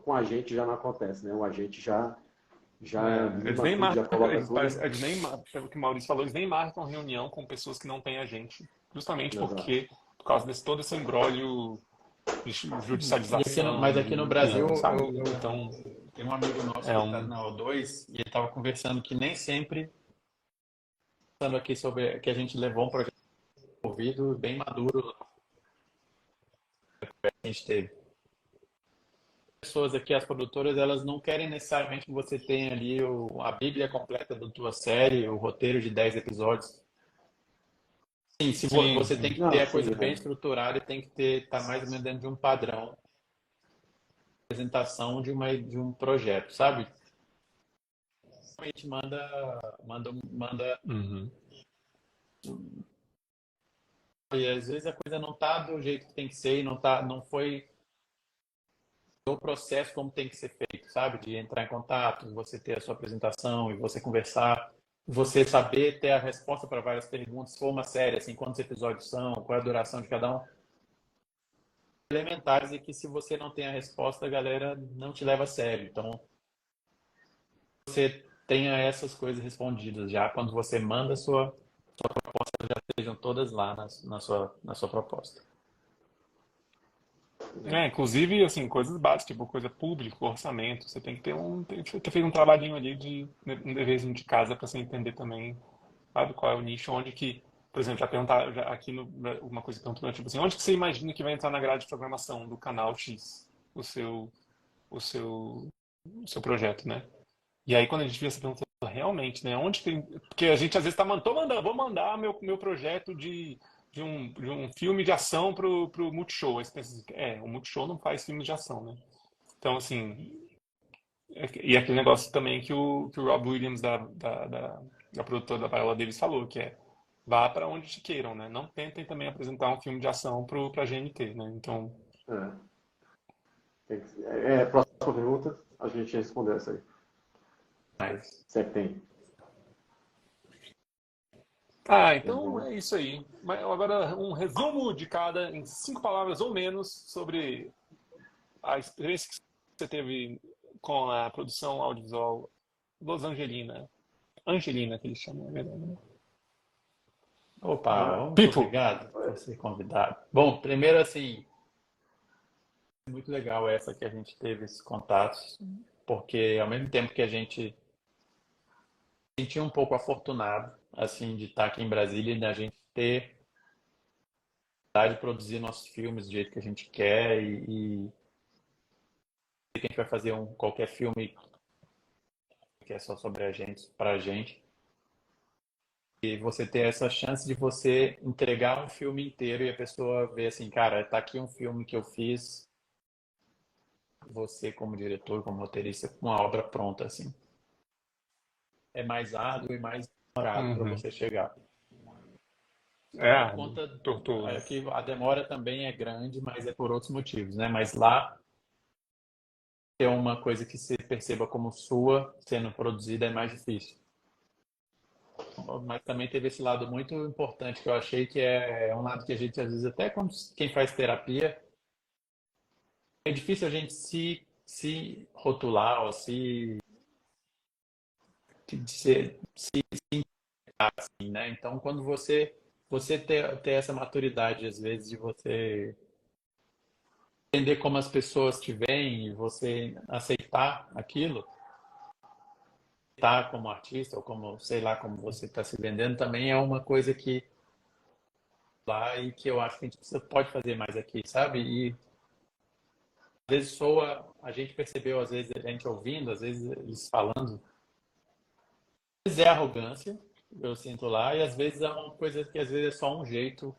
com a gente já não acontece, né? O agente já Eles lima nem tudo, já marcam, coloca tudo. eles nem, pelo que o Maurício falou, eles nem marcam reunião com pessoas que não têm agente. Justamente Exato. por causa desse todo esse imbróglio de Mas judicialização aqui no Brasil, sabe? Então, tem um amigo nosso é que está um. na O2 e ele estava conversando que nem sempre, falando aqui sobre que a gente levou um projeto desenvolvido bem maduro que a gente teve. Pessoas aqui, as produtoras, elas não querem necessariamente que você tenha ali a bíblia completa da tua série, o roteiro de 10 episódios. Sim, se Sim, você tem sim. que Não, ter a sim, coisa bem estruturada e tem que estar mais ou menos dentro de um padrão de apresentação de um projeto, sabe? A gente manda, Uhum. e às vezes a coisa não tá do jeito que tem que ser, e não foi o processo como tem que ser feito, sabe? De entrar em contato, você ter a sua apresentação e você conversar, você saber ter a resposta para várias perguntas, se for uma série, assim, quantos episódios são, qual é a duração de cada um, elementares e que se você não tem a resposta, a galera não te leva a sério. Então, você tenha essas coisas respondidas já quando você manda a sua proposta, já estejam todas lá na sua proposta. Inclusive, assim, coisas básicas, tipo coisa pública, orçamento. Você tem que ter feito um trabalhinho ali um deverzinho de casa para você entender também, sabe, qual é o nicho, onde que, por exemplo, já perguntar aqui uma coisa que perguntou, tipo assim, onde que você imagina que vai entrar na grade de programação do canal X, o seu, o seu, o seu projeto, né? E aí, quando a gente vê essa pergunta, realmente, né? Onde tem. Porque a gente às vezes tô mandando, vou mandar meu projeto de um filme de ação pro Multishow. Aí você pensa assim, o Multishow não faz filmes de ação, né? Então, assim. E aquele negócio também que o Rob Williams, da produtora da Viola Davis, falou, que é vá para onde te queiram, né? Não tentem também apresentar um filme de ação pra GNT, né? Então. é. Próxima pergunta, a gente responder essa aí. Mas, Se é que tem. Tem Então alguma? é isso aí. Mas agora um resumo de cada em 5 palavras ou menos sobre a experiência que você teve com a produção audiovisual Los Angelina. Angelina, que eles chamam, é verdade, né? opa, muito Pipo! obrigado por ser convidado. Bom, primeiro, assim, muito legal essa que a gente teve esses contatos, porque ao mesmo tempo que a gente se sentiu um pouco afortunado, assim, de estar aqui em Brasília e da gente ter a oportunidade de produzir nossos filmes do jeito que a gente quer e que a gente vai fazer qualquer filme que é só sobre a gente, pra gente. E você ter essa chance de você entregar um filme inteiro e a pessoa ver assim, cara, tá aqui um filme que eu fiz, você como diretor, como roteirista, com uma obra pronta, assim. É mais árduo e mais demorado para Uhum. você chegar. Por É, conta tortuoso. que a demora também é grande, mas é por outros motivos, né? Mas lá ter uma coisa que você perceba como sua sendo produzida é mais difícil. Mas também teve esse lado muito importante que eu achei que é um lado que a gente às vezes até quando quem faz terapia é difícil a gente se rotular ou se assim, né? Então quando você ter essa maturidade às vezes de você entender como as pessoas te veem e você aceitar aquilo, tá como artista ou como sei lá como você está se vendendo também é uma coisa que lá e que eu acho que a gente pode fazer mais aqui, sabe? E às vezes soa, a gente percebeu, às vezes a gente ouvindo, às vezes eles falando, às vezes é arrogância, eu sinto lá, e às vezes é uma coisa que às vezes é só um jeito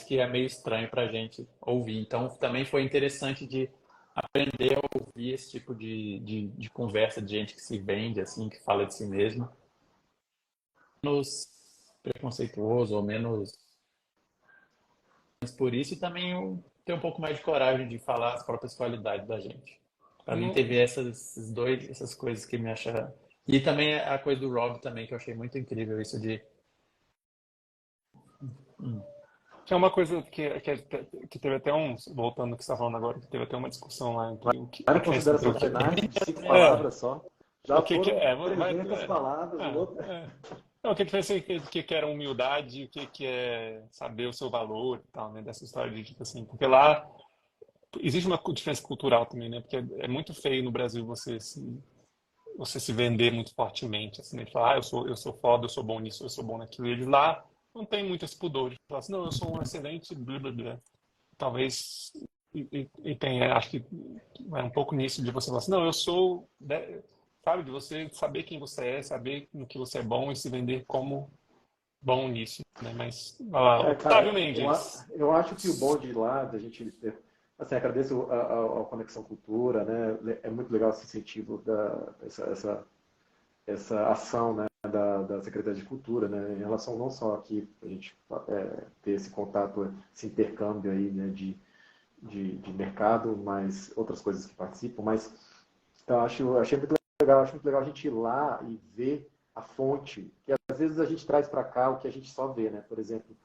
que é meio estranho para a gente ouvir. Então também foi interessante de aprender a ouvir esse tipo de conversa de gente que se vende, assim, que fala de si mesmo, menos preconceituoso ou menos por isso, e também eu ter um pouco mais de coragem de falar as próprias qualidades da gente. Para mim Não- teve essas coisas que me acharam. E também a coisa do Rob também, que eu achei muito incrível, isso de. Hum, Que é uma coisa que teve até voltando ao que você está falando agora, que teve até uma discussão lá entre a Várias diferença entre considerações finais de cinco é, palavras só. Já o que que foram é, 300 palavras. não, o que a diferença que era humildade, o que é saber o seu valor e tal, né, dessa história de tipo assim, porque lá existe uma diferença cultural também, né, porque é muito feio no Brasil você se vender muito fortemente, assim, né? De falar, eu sou foda, eu sou bom nisso, eu sou bom naquilo. E eles lá não tem muito esse pudor de falar assim, não, eu sou um excelente blá blá blá. Talvez, e tem, acho que é um pouco nisso de você falar assim, não, eu sou, né, sabe, de você saber quem você é, saber no que você é bom e se vender como bom nisso. né? Mas, vai lá, Otávio Cara, Mendes. eu acho que o bom de lá, da gente, assim, agradeço a Conexão Cultura, né? É muito legal esse incentivo, essa ação, né, da Secretaria de Cultura, né, em relação não só aqui a gente ter esse contato, esse intercâmbio aí, né, de mercado, mas outras coisas que participam, mas então, acho muito legal a gente ir lá e ver a fonte, que às vezes a gente traz para cá o que a gente só vê, né? Por exemplo,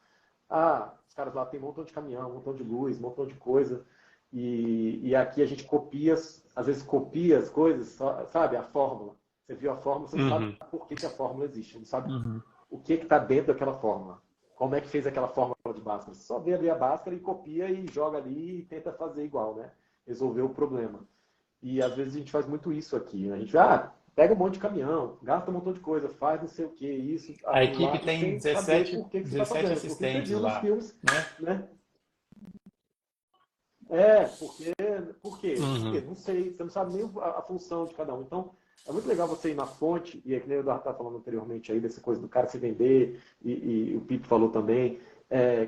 os caras lá tem um montão de caminhão, um montão de luz, um montão de coisa, e aqui a gente copia, às vezes copia as coisas, sabe, a fórmula. Você viu a fórmula, você não sabe Uhum. por que a fórmula existe, não sabe Uhum. o que está dentro daquela fórmula. Como é que fez aquela fórmula de Bhaskara? Você só vê ali a Bhaskara e copia e joga ali e tenta fazer igual, né? Resolver o problema. E às vezes a gente faz muito isso aqui. Né? A gente pega um monte de caminhão, gasta um montão de coisa, faz não sei o que, isso, A aquilo equipe lá, e tem sem saber 17, por que você está 17 fazendo. Porque você assistentes viu nos lá, filmes, né? né? Por quê? Por quê? Uhum. Não sei, você não sabe nem a função de cada um. Então, é muito legal você ir na fonte, e é que nem o Eduardo estava falando anteriormente aí, dessa coisa do cara se vender, e o Pipo falou também,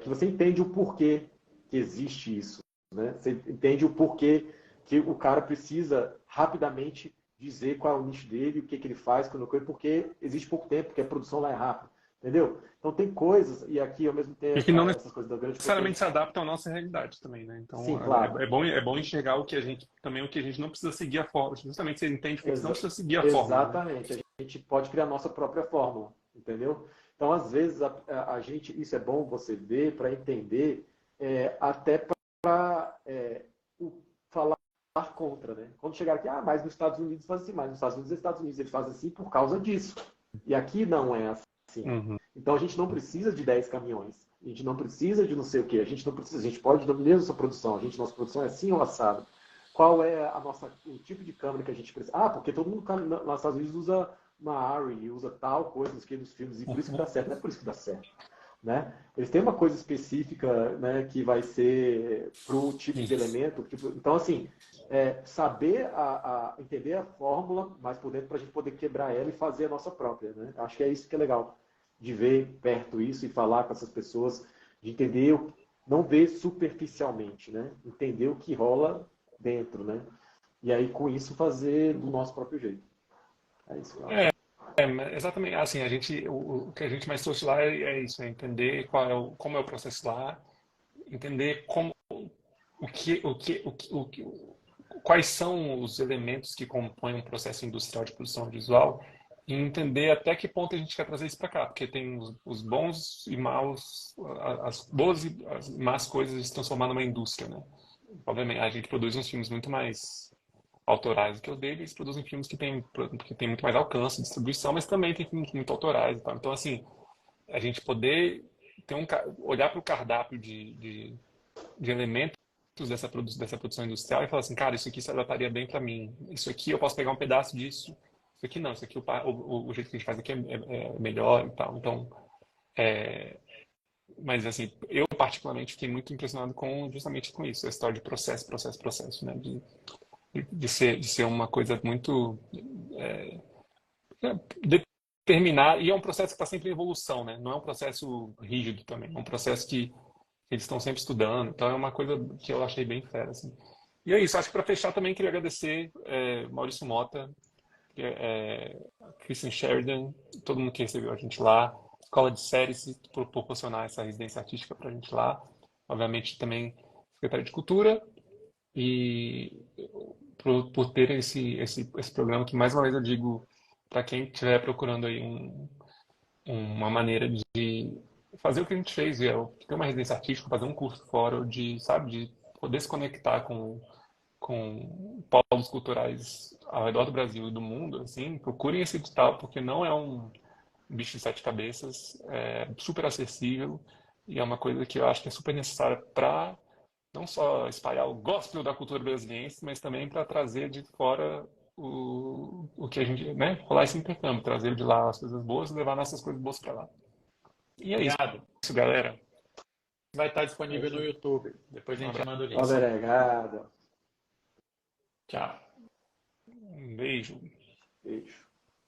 que você entende o porquê que existe isso, né? Você entende o porquê que o cara precisa rapidamente dizer qual é o nicho dele, o que, que ele faz, porque existe pouco tempo, porque a produção lá é rápida, entendeu? Então tem coisas, e aqui ao mesmo E tempo, que não essas coisas da grande necessariamente potência. se adaptam à nossa realidade também, né? Então, Sim, claro. é bom enxergar o que a gente, também o que a gente não precisa seguir a fórmula. Justamente você entende que você não precisa seguir a fórmula, né? Exatamente. A gente pode criar a nossa própria fórmula, entendeu? Então, às vezes, a gente, isso é bom você ver para entender, até para falar contra, né? Quando chegar aqui, mas nos Estados Unidos faz assim, mas nos Estados Unidos eles fazem assim por causa disso. E aqui não é assim. Uhum. Então, a gente não precisa de 10 caminhões. A gente não precisa de não sei o quê. A gente não precisa, a gente pode mesmo nossa produção. Nossa produção é assim ou assado. Qual é o tipo de câmera que a gente precisa? Porque todo mundo nos Estados Unidos usa uma ARRI, usa tal coisa nos filmes, e por isso que dá certo. Não é por isso que dá certo. Né? Eles têm uma coisa específica, né, que vai ser para o tipo de Isso. elemento. Então, assim, saber entender a fórmula mais por dentro para a gente poder quebrar ela e fazer a nossa própria. Né? Acho que é isso que é legal, de ver perto isso e falar com essas pessoas, de entender, não ver superficialmente, né? Entender o que rola dentro, né? E aí, com isso, fazer do nosso próprio jeito. É isso que eu acho. Exatamente. Assim, o que a gente mais trouxe lá é isso, é entender como é o processo lá, entender quais são os elementos que compõem um processo industrial de produção audiovisual e entender até que ponto a gente quer trazer isso para cá, porque tem os bons e maus, as boas e as más coisas de se transformar numa indústria, né? Obviamente, a gente produz uns filmes muito mais autorais do que o deles, produzem filmes que tem muito mais alcance, distribuição, mas também tem filmes muito autorais e tal. Então, assim, a gente poder olhar para o cardápio de elementos dessa produção industrial e falar assim, cara, isso aqui se adaptaria bem para mim. Isso aqui eu posso pegar um pedaço disso. Isso aqui não, isso aqui o jeito que a gente faz aqui é melhor e tal. Então, mas assim, eu particularmente fiquei muito impressionado justamente com isso, a história de processo, né? De ser uma coisa muito determinar, e é um processo que está sempre em evolução, né? Não é um processo rígido também, é um processo que eles estão sempre estudando, então é uma coisa que eu achei bem fera, assim. E é isso, acho que para fechar também queria agradecer Maurício Mota, Christian Sheridan, todo mundo que recebeu a gente lá, Escola de Séries por proporcionar essa residência artística para a gente lá, obviamente também Secretaria de Cultura e por ter esse programa que mais uma vez eu digo para quem estiver procurando aí uma maneira de fazer o que a gente fez, ter uma residência artística, fazer um curso fora, sabe, de poder se conectar com polos culturais ao redor do Brasil e do mundo, assim, procurem esse edital, porque não é um bicho de sete cabeças, é super acessível e é uma coisa que eu acho que é super necessária para não só espalhar o gospel da cultura brasileira, mas também para trazer de fora o que a gente, né, rolar esse intercâmbio, trazer de lá as coisas boas e levar nossas coisas boas para lá. E é isso, Obrigado. galera. Vai estar É disponível isso no aí. YouTube. Depois a Um gente manda o link. abraço. Obrigado. Tchau. Um beijo. Beijo.